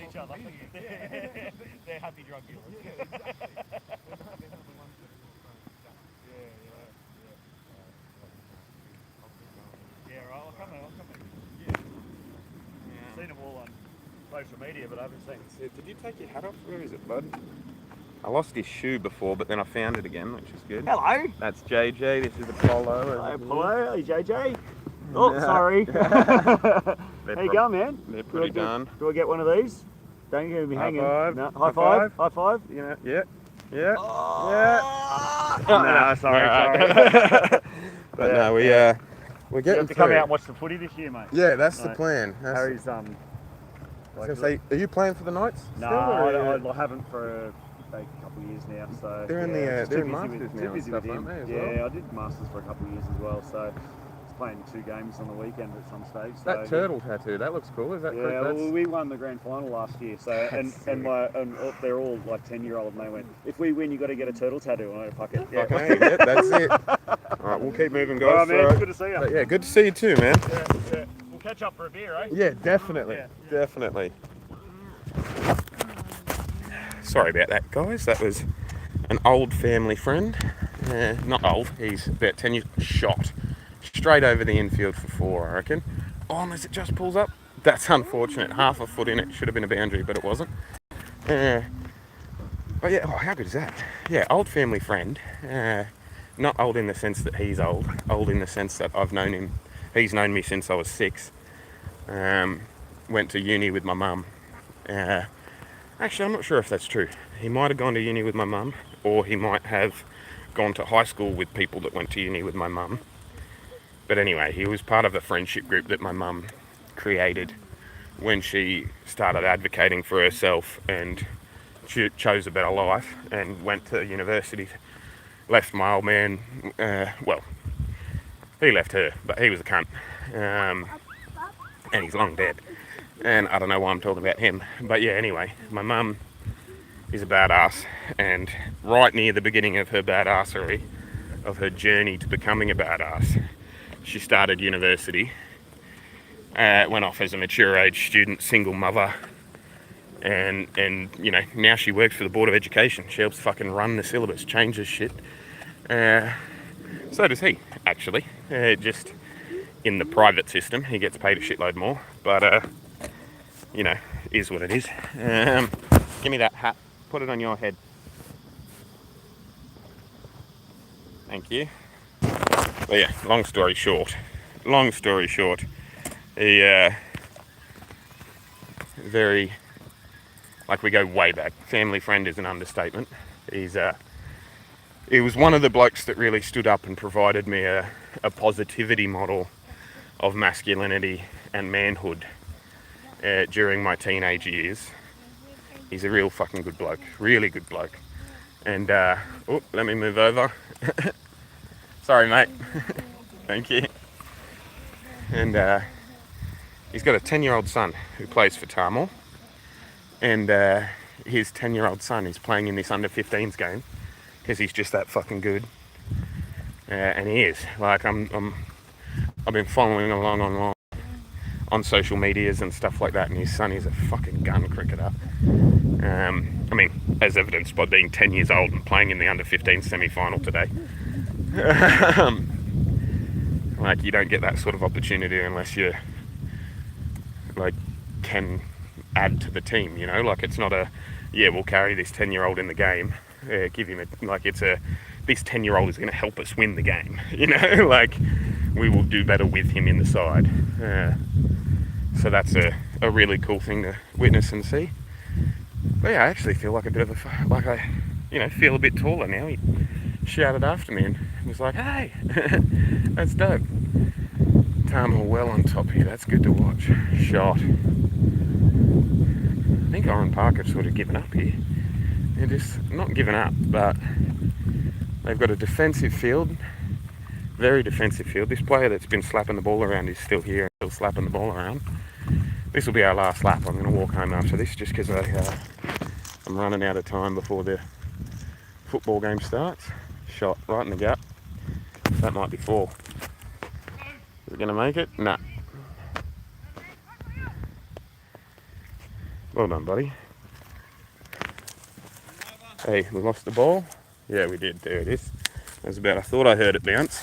Each other. They're happy drug dealers. Yeah, right. social media, but I haven't seen it. Did you take your hat off? Where is it, bud? I lost his shoe before, but then I found it again, which is good. Hello. That's JJ. This is the Polo. Hello, Polo. Hey, JJ. Oh, sorry. How you going, man? They're pretty done. Do I get one of these? Don't get me hanging. Five. No, high five. High five. Yeah. Yeah. Oh. Yeah. No, sorry. But no, we're You getting have to come through. out and watch the footy this year, mate. Yeah, that's the Right. plan. Harry's I was gonna say, are you playing for the Knights? No, still, or I haven't for a couple of years now. So They're in the just they're too in busy Masters with- now too and busy stuff, with him. aren't they? As Yeah, well? I did Masters for a couple of years as well. So I was playing 2 games on the weekend at some stage. So, That turtle tattoo, that looks cool. Is that Yeah, correct? well, we won the grand final last year. So and they're all like 10-year-old, and they went, if we win, you got to get a turtle tattoo. And I went, fuck it. Yeah. Okay, yeah, that's it. All right, we'll keep moving, guys. All right, man. So- Good to see you. but yeah, good to see you too, man. Yeah. We'll catch up for a beer, eh? Yeah, definitely, definitely. Sorry about that, guys. That was an old family friend. Not old, he's about 10 years. Shot straight over the infield for 4, I reckon. Oh, unless it just pulls up. That's unfortunate. Half a foot in it. Should have been a boundary, but it wasn't. But yeah, how good is that? Yeah, old family friend. Not old in the sense that he's old. Old in the sense that I've known him. He's known me since I was 6. Went to uni with my mum. Actually, I'm not sure if that's true. He might have gone to uni with my mum, or he might have gone to high school with people that went to uni with my mum. But anyway, he was part of a friendship group that my mum created when she started advocating for herself and she chose a better life and went to university. Left my old man, well, he left her, but he was a cunt. And he's long dead. And I don't know why I'm talking about him. But yeah, anyway, my mum is a badass, and right near the beginning of her badassery, of her journey to becoming a badass, she started university, went off as a mature age student, single mother, and you know, now she works for the Board of Education. She helps fucking run the syllabus, changes shit. So does he, actually. Just in the private system, he gets paid a shitload more, but you know, is what it is. Give me that hat. Put it on your head. Thank you. But yeah, long story short, he very, like, we go way back. Family friend is an understatement. He was one of the blokes that really stood up and provided me a positivity model of masculinity and manhood during my teenage years. He's a real fucking good bloke, really good bloke. And, let me move over. Sorry, mate. Thank you. And he's got a 10-year-old son who plays for Tamil. And his 10-year-old son is playing in this under-15s game because he's just that fucking good. And he is. Like, I've been following along on social medias and stuff like that, and his son is a fucking gun cricketer. I mean, as evidenced by being 10 years old and playing in the under-15 semi-final today. Like, you don't get that sort of opportunity unless you, like, can add to the team, you know? Like, it's not a, yeah, we'll carry this 10-year-old in the game, give him a, like, it's a, this 10-year-old is going to help us win the game, you know? Like, we will do better with him in the side. So that's a really cool thing to witness and see. But yeah, I actually feel like a bit of a, like I, you know, feel a bit taller now. He shouted after me and was like, hey, that's dope. Tamil well on top here, that's good to watch. Shot. I think Oran Park have sort of given up here. They're just not given up, but they've got a defensive field, very defensive field. This player that's been slapping the ball around is still here, still slapping the ball around. This will be our last lap. I'm going to walk home after this just because I'm running out of time before the football game starts. Shot right in the gap. That might be 4. Is it going to make it? Nah. Well done, buddy. Hey, we lost the ball? Yeah, we did. There it is. That was about, I thought I heard it bounce.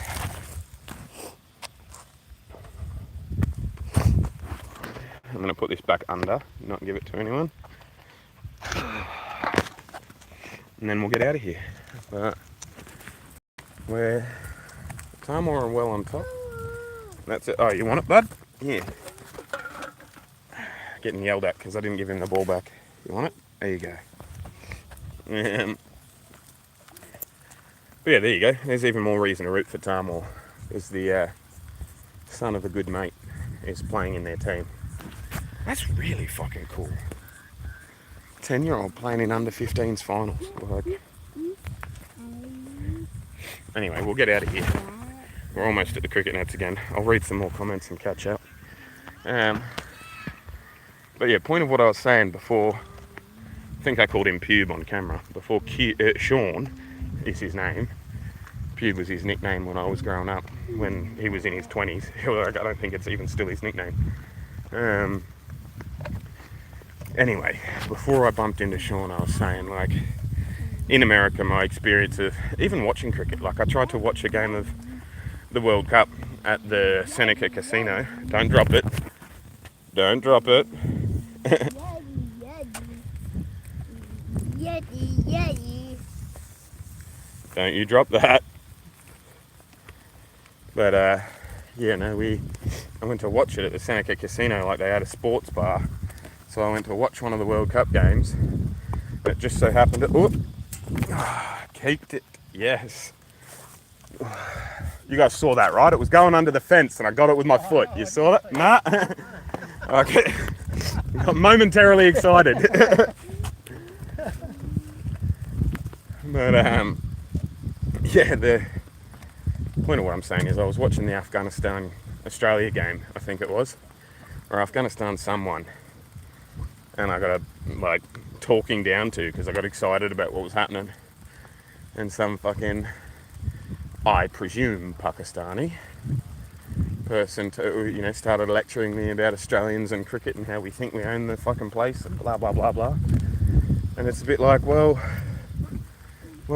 I'm going to put this back back under, not give it to anyone. And then we'll get out of here. But we're Tamor and well on top. That's it. Oh, you want it, bud? Yeah. Getting yelled at because I didn't give him the ball back. You want it? There you go. But yeah, there you go. There's even more reason to root for Tamor. Is the son of a good mate is playing in their team. That's really fucking cool. 10-year-old playing in under 15s finals. Like, anyway, we'll get out of here. We're almost at the cricket nets again. I'll read some more comments and catch up. But yeah, point of what I was saying before, I think I called him Pube on camera. Before Sean is his name. Pube was his nickname when I was growing up. When he was in his 20s. I don't think it's even still his nickname. Anyway, before I bumped into Sean, I was saying, like, in America, my experience of even watching cricket, like I tried to watch a game of the World Cup at the Seneca Casino. Don't drop it. Don't drop it. Don't you drop that. But, yeah, no, I went to watch it at the Seneca Casino, like they had a sports bar. So I went to watch one of the World Cup games. It just so happened to... keeped it. Yes. You guys saw that, right? It was going under the fence and I got it with my foot. You saw that? Nah? Okay. Got momentarily excited. But, yeah, the point of what I'm saying is I was watching the Afghanistan-Australia game, I think it was, where Afghanistan won. And I got like talking down to because I got excited about what was happening, and some fucking, I presume, Pakistani person started lecturing me about Australians and cricket and how we think we own the fucking place and blah blah blah blah. And it's a bit like, well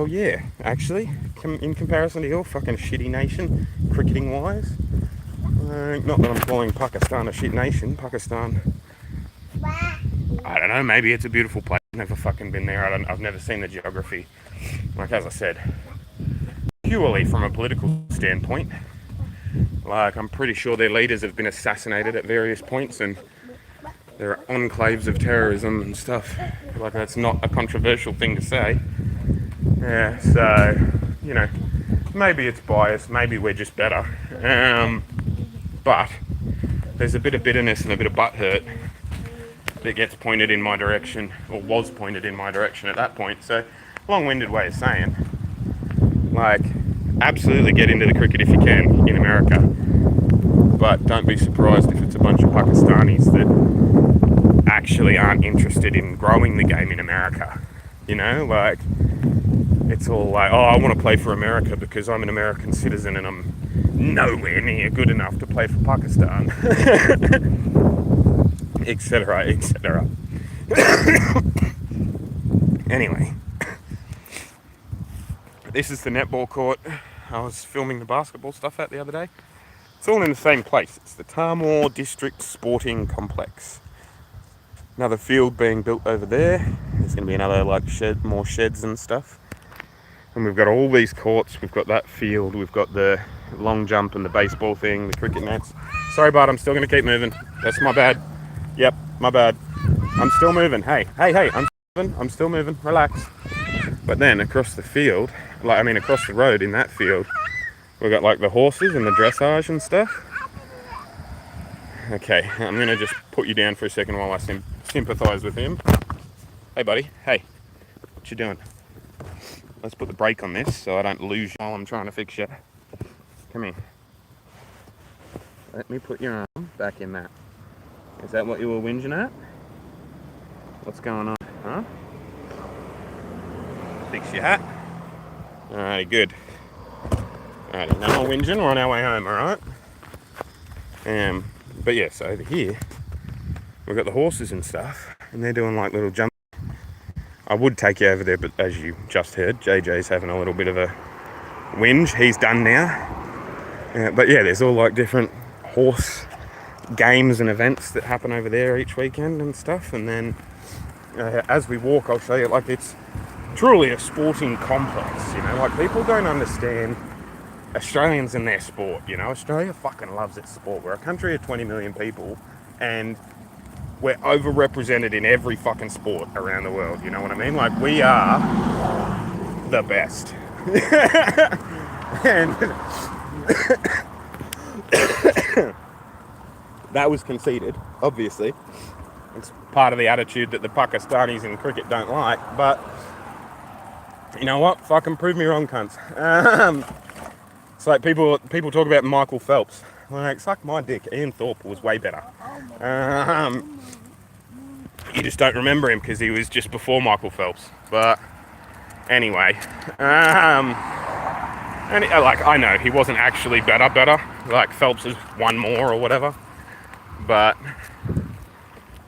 yeah, actually, in comparison to your fucking shitty nation, cricketing wise, not that I'm calling Pakistan a shit nation. Pakistan, I don't know, maybe it's a beautiful place. I've never fucking been there. I've never seen the geography. Like, as I said, purely from a political standpoint, like, I'm pretty sure their leaders have been assassinated at various points and there are enclaves of terrorism and stuff. Like, that's not a controversial thing to say. Yeah, so, maybe it's biased, maybe we're just better. But there's a bit of bitterness and a bit of butthurt that gets pointed in my direction, or was pointed in my direction at that point. So, long-winded way of saying, like, absolutely get into the cricket if you can in America, but don't be surprised if it's a bunch of Pakistanis that actually aren't interested in growing the game in America. Like, it's all like, oh, I want to play for America because I'm an American citizen and I'm nowhere near good enough to play for Pakistan. Etc, etc. Anyway, this is the netball court I was filming the basketball stuff at the other day. It's all in the same place. It's the Tamor District Sporting Complex. Another field being built over there. There's going to be another more sheds and stuff. And we've got all these courts. We've got that field. We've got the long jump and the baseball thing, the cricket nets. Sorry, bud, I'm still going to keep moving. That's my bad. Yep, my bad. I'm still moving. Hey, I'm still moving. Relax. But then across the field, across the road in that field, we've got like the horses and the dressage and stuff. Okay, I'm going to just put you down for a second while I sympathise with him. Hey, buddy. Hey, what you doing? Let's put the brake on this so I don't lose you while I'm trying to fix you. Come here. Let me put your arm back in that. Is that what you were whinging at? What's going on, huh? Fix your hat. Alrighty, good. Alrighty, no more whinging. We're on our way home, alright? But yeah, so over here, we've got the horses and stuff, and they're doing like little jumps. I would take you over there, but as you just heard, JJ's having a little bit of a whinge. He's done now. But yeah, there's all like different horse games and events that happen over there each weekend and stuff. And then as we walk, I'll show you, like, it's truly a sporting complex, you know, like, people don't understand Australians and their sport, you know. Australia fucking loves its sport. We're a country of 20 million people, and we're overrepresented in every fucking sport around the world, you know what I mean? Like, we are the best. And that was conceded, obviously. It's part of the attitude that the Pakistanis in cricket don't like, but you know what? Fucking prove me wrong, cunts. It's like people talk about Michael Phelps. Like, suck my dick. Ian Thorpe was way better. You just don't remember him because he was just before Michael Phelps. But anyway, and like, I know he wasn't actually better. Like, Phelps has won more or whatever. But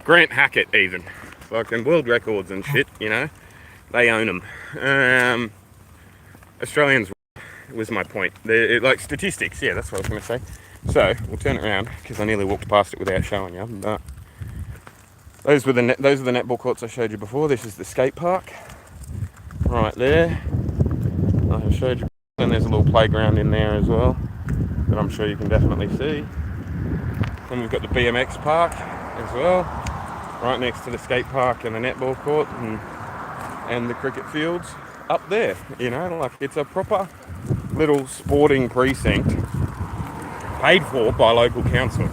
Grant Hackett, even fucking world records and shit, you know, they own them. Australians was my point. Like, statistics, yeah, that's what I was going to say. So we'll turn it around because I nearly walked past it without showing you. But those are the netball courts I showed you before. This is the skate park right there. I showed you, and there's a little playground in there as well that I'm sure you can definitely see. And we've got the BMX park as well, right next to the skate park and the netball court and the cricket fields up there. You know, like, it's a proper little sporting precinct paid for by local council.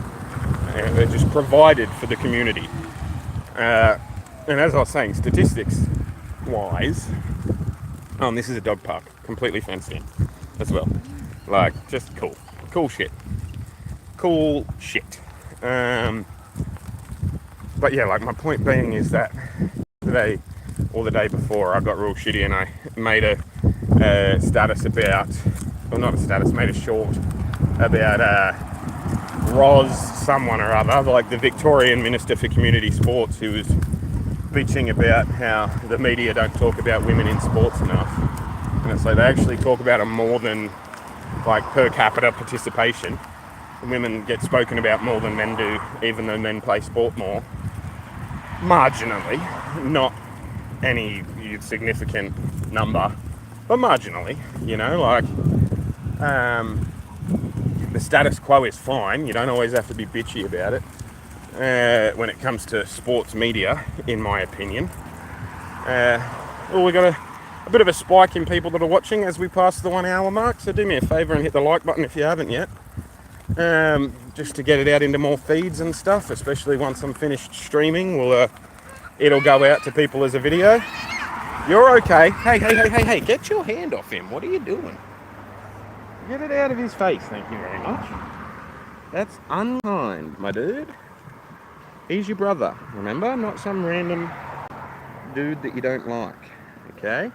And they're just provided for the community. And as I was saying, statistics wise, this is a dog park, completely fenced in as well. Like, just cool shit. But yeah, like, my point being is that today or the day before, I got real shitty and I made a status about, well, not a status, made a short about someone or other, like the Victorian Minister for Community Sports, who was bitching about how the media don't talk about women in sports enough. And it's like, they actually talk about them more than, like, per capita participation. Women get spoken about more than men do, even though men play sport more. Marginally, not any significant number, but marginally, you know, like, the status quo is fine. You don't always have to be bitchy about it when it comes to sports media, in my opinion. Well, we got a bit of a spike in people that are watching as we pass the 1 hour mark, so do me a favour and hit the like button if you haven't yet. Just to get it out into more feeds and stuff, especially once I'm finished streaming. It'll go out to people as a video. You're okay. Hey, get your hand off him. What are you doing? Get it out of his face, thank you very much. That's unkind, my dude. He's your brother, remember? Not some random dude that you don't like, okay?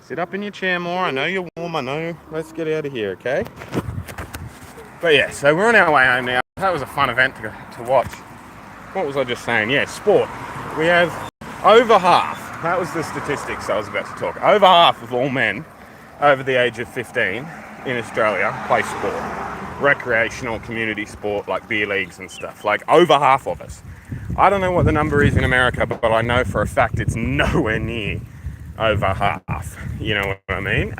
Sit up in your chair more. I know you're warm, I know. Let's get out of here, okay? But yeah, so we're on our way home now. That was a fun event to watch. What was I just saying? Yeah, sport. We have over half, that was the statistics I was about to talk, over half of all men over the age of 15 in Australia play sport. Recreational community sport, like beer leagues and stuff. Like, over half of us. I don't know what the number is in America, but I know for a fact it's nowhere near over half. You know what I mean?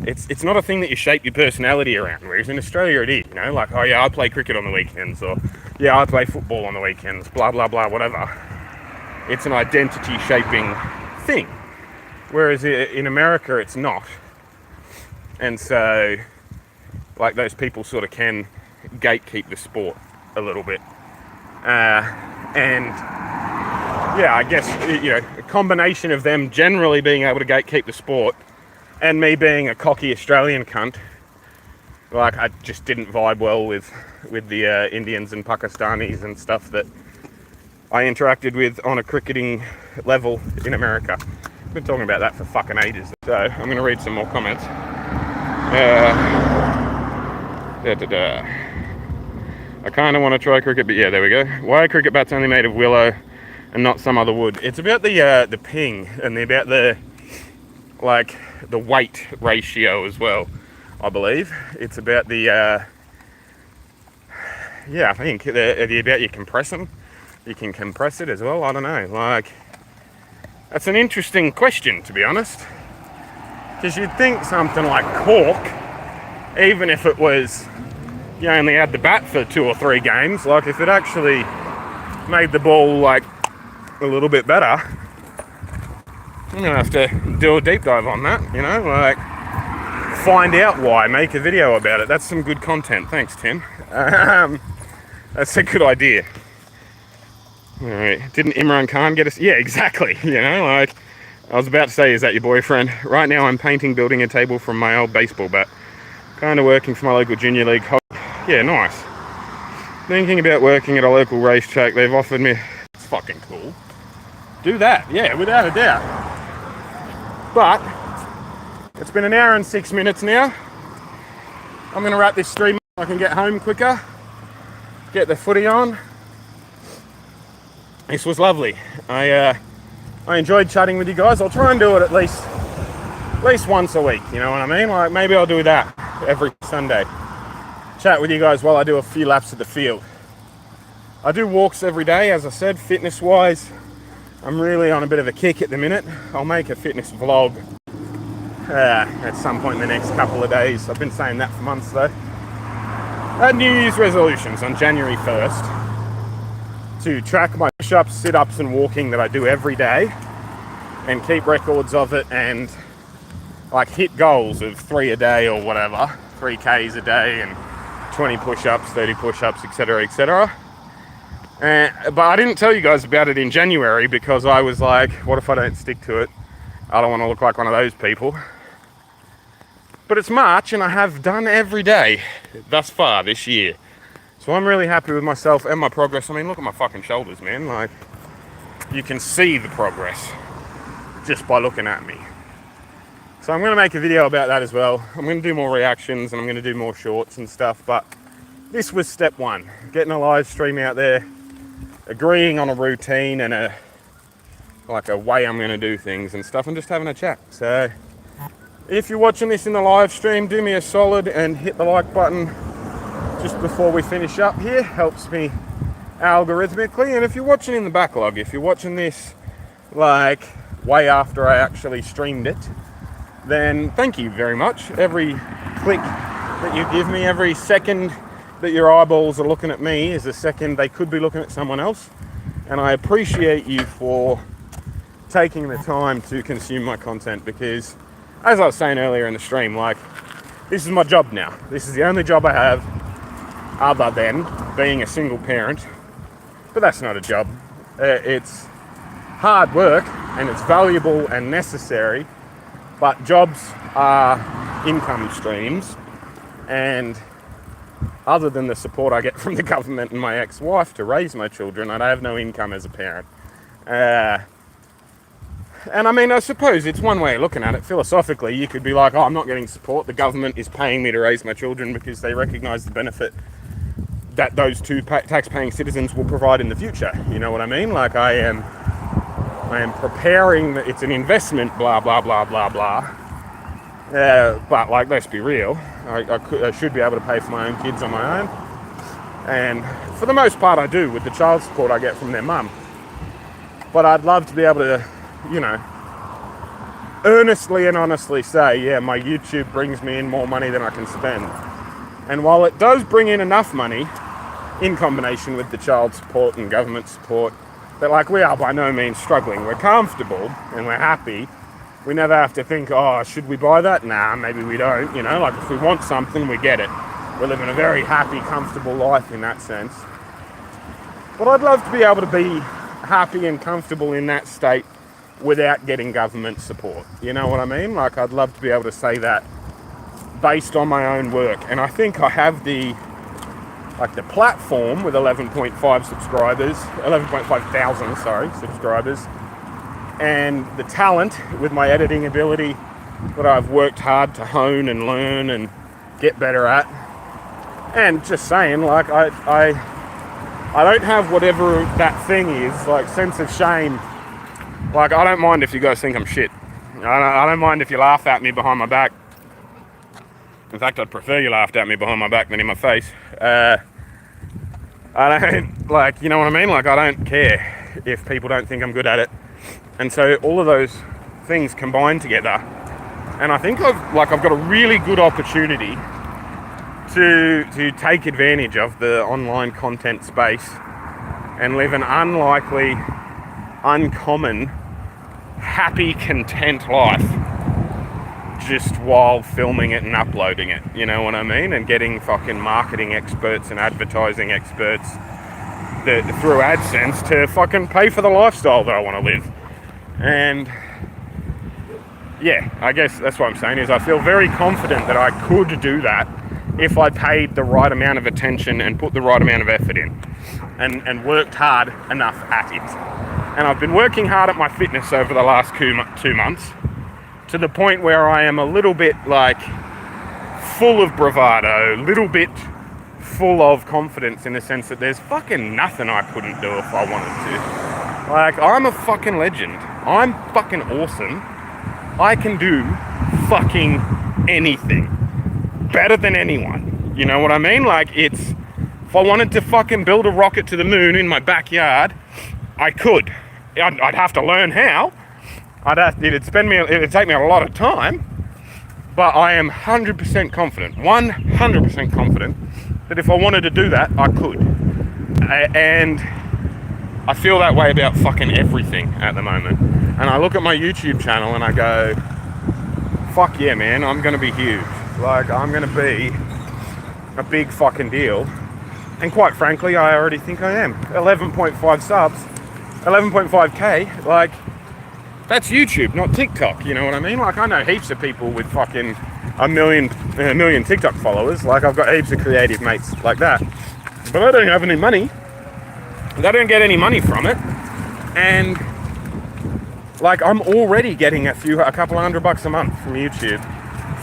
It's not a thing that you shape your personality around, whereas in Australia it is, you know, like, oh yeah, I play cricket on the weekends, or yeah, I play football on the weekends, blah, blah, blah, whatever. It's an identity shaping thing. Whereas in America it's not. And so, like, those people sort of can gatekeep the sport a little bit. And yeah, I guess, you know, a combination of them generally being able to gatekeep the sport and me being a cocky Australian cunt, like, I just didn't vibe well with the Indians and Pakistanis and stuff that I interacted with on a cricketing level in America. I've been talking about that for fucking ages. So I'm going to read some more comments. I kind of want to try cricket, but yeah, there we go. Why are cricket bats only made of willow and not some other wood? It's about the ping and about the weight ratio as well, I believe. It's about the yeah, I think about you compressing, you can compress it as well. I don't know. Like, that's an interesting question, to be honest, because you'd think something like cork, even if it was you only had the bat for 2 or 3 games, like if it actually made the ball like a little bit better, I'm gonna have to do a deep dive on that, you know, like find out why, make a video about it. That's some good content. Thanks, Tim. That's a good idea. All right, didn't Imran Khan get us? Yeah, exactly. You know, like I was about to say, is that your boyfriend? Right now I'm painting, building a table from my old baseball bat. Kind of working for my local junior league hobby. Yeah, nice. Thinking about working at a local racetrack. They've offered me... It's fucking cool. Do that, yeah, without a doubt. But it's been 1 hour and 6 minutes now. I'm going to wrap this stream so I can get home quicker. Get the footy on. This was lovely. I enjoyed chatting with you guys. I'll try and do it at least once a week, you know what I mean? Like maybe I'll do that every Sunday. Chat with you guys while I do a few laps of the field. I do walks every day, as I said, fitness wise. I'm really on a bit of a kick at the minute. I'll make a fitness vlog at some point in the next couple of days. I've been saying that for months though. I had New Year's resolutions on January 1st to track my push-ups, sit-ups and walking that I do every day and keep records of it and like hit goals of 3 a day or whatever, 3Ks a day and 20 push-ups, 30 push-ups, etc, etc. But I didn't tell you guys about it in January because I was like, what if I don't stick to it? I don't want to look like one of those people. But it's March and I have done every day thus far this year. So I'm really happy with myself and my progress. I mean, look at my fucking shoulders, man. Like, you can see the progress just by looking at me. So I'm going to make a video about that as well. I'm going to do more reactions and I'm going to do more shorts and stuff. But this was step 1. Getting a live stream out there, agreeing on a routine and a way I'm going to do things and stuff, and just having a chat. So if you're watching this in the live stream, do me a solid and hit the like button just before we finish up here. Helps me algorithmically. And if you're watching in the backlog, if you're watching this like way after I actually streamed it, then thank you very much. Every click that you give me, every second that your eyeballs are looking at me is a second they could be looking at someone else. And I appreciate you for taking the time to consume my content because, as I was saying earlier in the stream, like, this is my job now. This is the only job I have other than being a single parent. But that's not a job. It's hard work and it's valuable and necessary. But jobs are income streams, and other than the support I get from the government and my ex-wife to raise my children, I have no income as a parent. And I mean, I suppose it's one way of looking at it. Philosophically, you could be like, oh, I'm not getting support. The government is paying me to raise my children because they recognise the benefit that those two tax-paying citizens will provide in the future. You know what I mean? Like, I am preparing, it's an investment, blah, blah, blah, blah, blah. But, like, let's be real. I should be able to pay for my own kids on my own. And for the most part, I do with the child support I get from their mum. But I'd love to be able to, you know, earnestly and honestly say, yeah, my YouTube brings me in more money than I can spend. And while it does bring in enough money, in combination with the child support and government support, that like we are by no means struggling. We're comfortable and we're happy. We never have to think, oh, should we buy that? Nah, maybe we don't. You know, like if we want something, we get it. We're living a very happy, comfortable life in that sense. But I'd love to be able to be happy and comfortable in that state without getting government support. You know what I mean? Like, I'd love to be able to say that based on my own work. And I think I have the platform with 11.5 subscribers, 11.5 thousand, subscribers, and the talent with my editing ability that I've worked hard to hone and learn and get better at. And just saying, like, I don't have whatever that thing is, like sense of shame. Like, I don't mind if you guys think I'm shit. I don't mind if you laugh at me behind my back. In fact, I'd prefer you laughed at me behind my back than in my face. I don't, like, you know what I mean? Like, I don't care if people don't think I'm good at it. And so all of those things combine together. And I think I've got a really good opportunity to take advantage of the online content space and live an unlikely, uncommon, happy, content life just while filming it and uploading it, you know what I mean? And getting fucking marketing experts and advertising experts through AdSense to fucking pay for the lifestyle that I want to live. And yeah, I guess that's what I'm saying is I feel very confident that I could do that if I paid the right amount of attention and put the right amount of effort in and worked hard enough at it. And I've been working hard at my fitness over the last 2 months to the point where I am a little bit like full of bravado, a little bit full of confidence in the sense that there's fucking nothing I couldn't do if I wanted to. Like, I'm a fucking legend. I'm fucking awesome. I can do fucking anything. Better than anyone. You know what I mean? Like, if I wanted to fucking build a rocket to the moon in my backyard, I could. I'd have to learn how. It'd take me a lot of time, but I am 100% confident, 100% confident that if I wanted to do that, I could. And I feel that way about fucking everything at the moment. And I look at my YouTube channel and I go, fuck yeah, man, I'm going to be huge. Like, I'm going to be a big fucking deal. And quite frankly, I already think I am. 11.5 subs, 11.5k, like, that's YouTube, not TikTok, you know what I mean? Like, I know heaps of people with fucking a million TikTok followers. Like, I've got heaps of creative mates like that. But I don't have any money. I don't get any money from it. And, like, I'm already getting a couple $100 a month from YouTube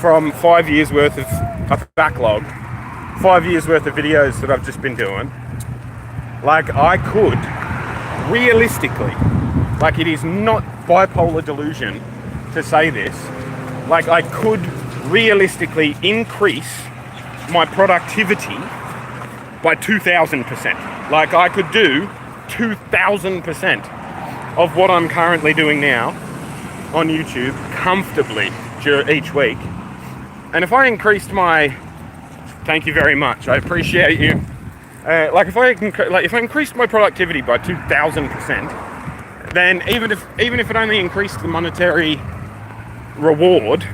from 5 years worth of a backlog, 5 years worth of videos that I've just been doing. Like, I could realistically, like, it is not bipolar delusion to say this, like, I could realistically increase my productivity by 2,000%. Like, I could do 2,000% of what I'm currently doing now on YouTube comfortably each week. And if I increased thank you very much, I appreciate you. If I increased my productivity by 2,000%, then even if it only increased the monetary reward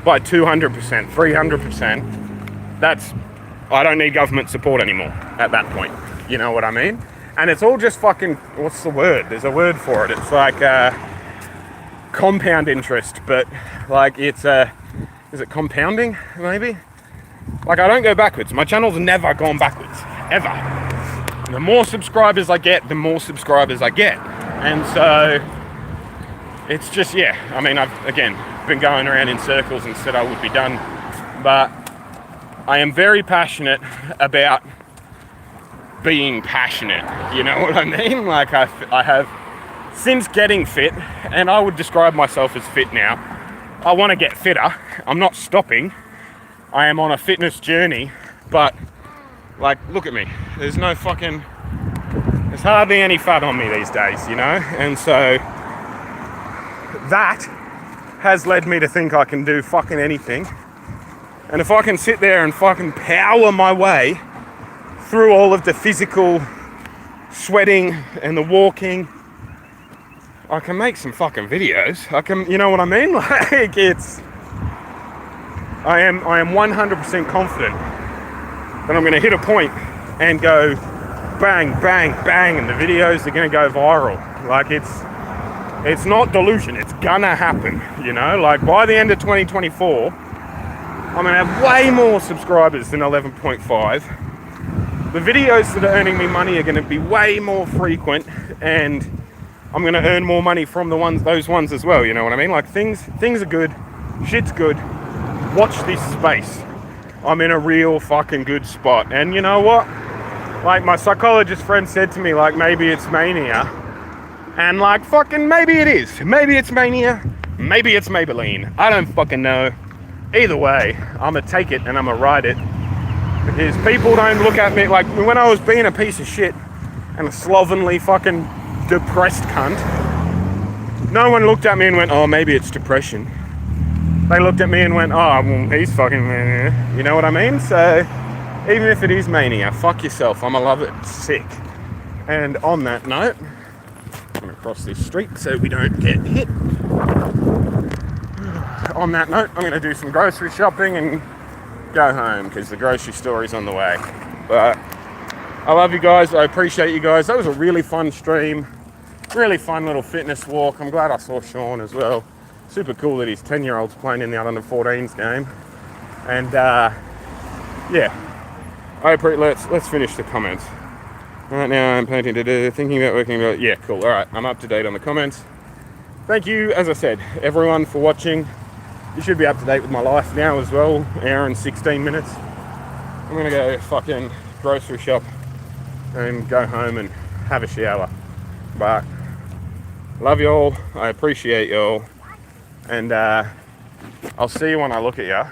by 200%, 300%, I don't need government support anymore at that point. You know what I mean? And it's all just fucking, what's the word? There's a word for it. It's like compound interest, but like is it compounding maybe? Like, I don't go backwards. My channel's never gone backwards, ever. The more subscribers I get, the more subscribers I get. And so it's just, yeah, I mean, I've, again, been going around in circles and said I would be done, but I am very passionate about being passionate, you know what I mean? Like, I have, since getting fit, and I would describe myself as fit now, I want to get fitter. I'm not stopping. I am on a fitness journey, but, like, look at me. There's hardly any fat on me these days, you know? And so that has led me to think I can do fucking anything. And if I can sit there and fucking power my way through all of the physical sweating and the walking, I can make some fucking videos. I can, you know what I mean? Like, I am 100% confident that I'm going to hit a point and go bang, bang, bang, and the videos are going to go viral. Like, it's not delusion. It's gonna happen, you know? Like, by the end of 2024, I'm going to have way more subscribers than 11.5. The videos that are earning me money are going to be way more frequent, and I'm going to earn more money from those ones as well, you know what I mean? Like, things are good, shit's good. Watch this space. I'm in a real fucking good spot. And you know what? Like, my psychologist friend said to me, like, maybe it's mania. And, like, fucking maybe it is. Maybe it's mania. Maybe it's Maybelline. I don't fucking know. Either way, I'm gonna take it and I'm gonna ride it. Because people don't look at me like when I was being a piece of shit and a slovenly fucking depressed cunt. No one looked at me and went, oh, maybe it's depression. They looked at me and went, oh, well, he's fucking, you know what I mean? So even if it is mania, fuck yourself. I'ma love it sick. And on that note, I'm gonna cross this street so we don't get hit. On that note, I'm gonna do some grocery shopping and go home because the grocery store is on the way. But I love you guys. I appreciate you guys. That was a really fun stream. Really fun little fitness walk. I'm glad I saw Sean as well. Super cool that his 10-year-old's playing in the under 14s game. And yeah, let's finish the comments. Right now I'm planning to do, thinking about working about, yeah, cool. All right, I'm up to date on the comments. Thank you, as I said, everyone for watching. You should be up to date with my life now as well. Hour and 16 minutes. I'm gonna go fucking grocery shop and go home and have a shower. But love you all. I appreciate you all. And I'll see you when I look at you.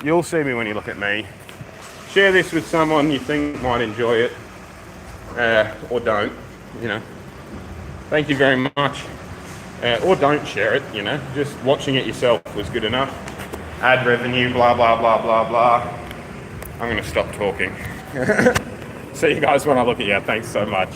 You'll see me when you look at me. Share this with someone you think might enjoy it. Or don't, you know. Thank you very much. Or don't share it, you know. Just watching it yourself was good enough. Ad revenue, blah, blah, blah, blah, blah. I'm going to stop talking. See you guys when I look at you. Thanks so much.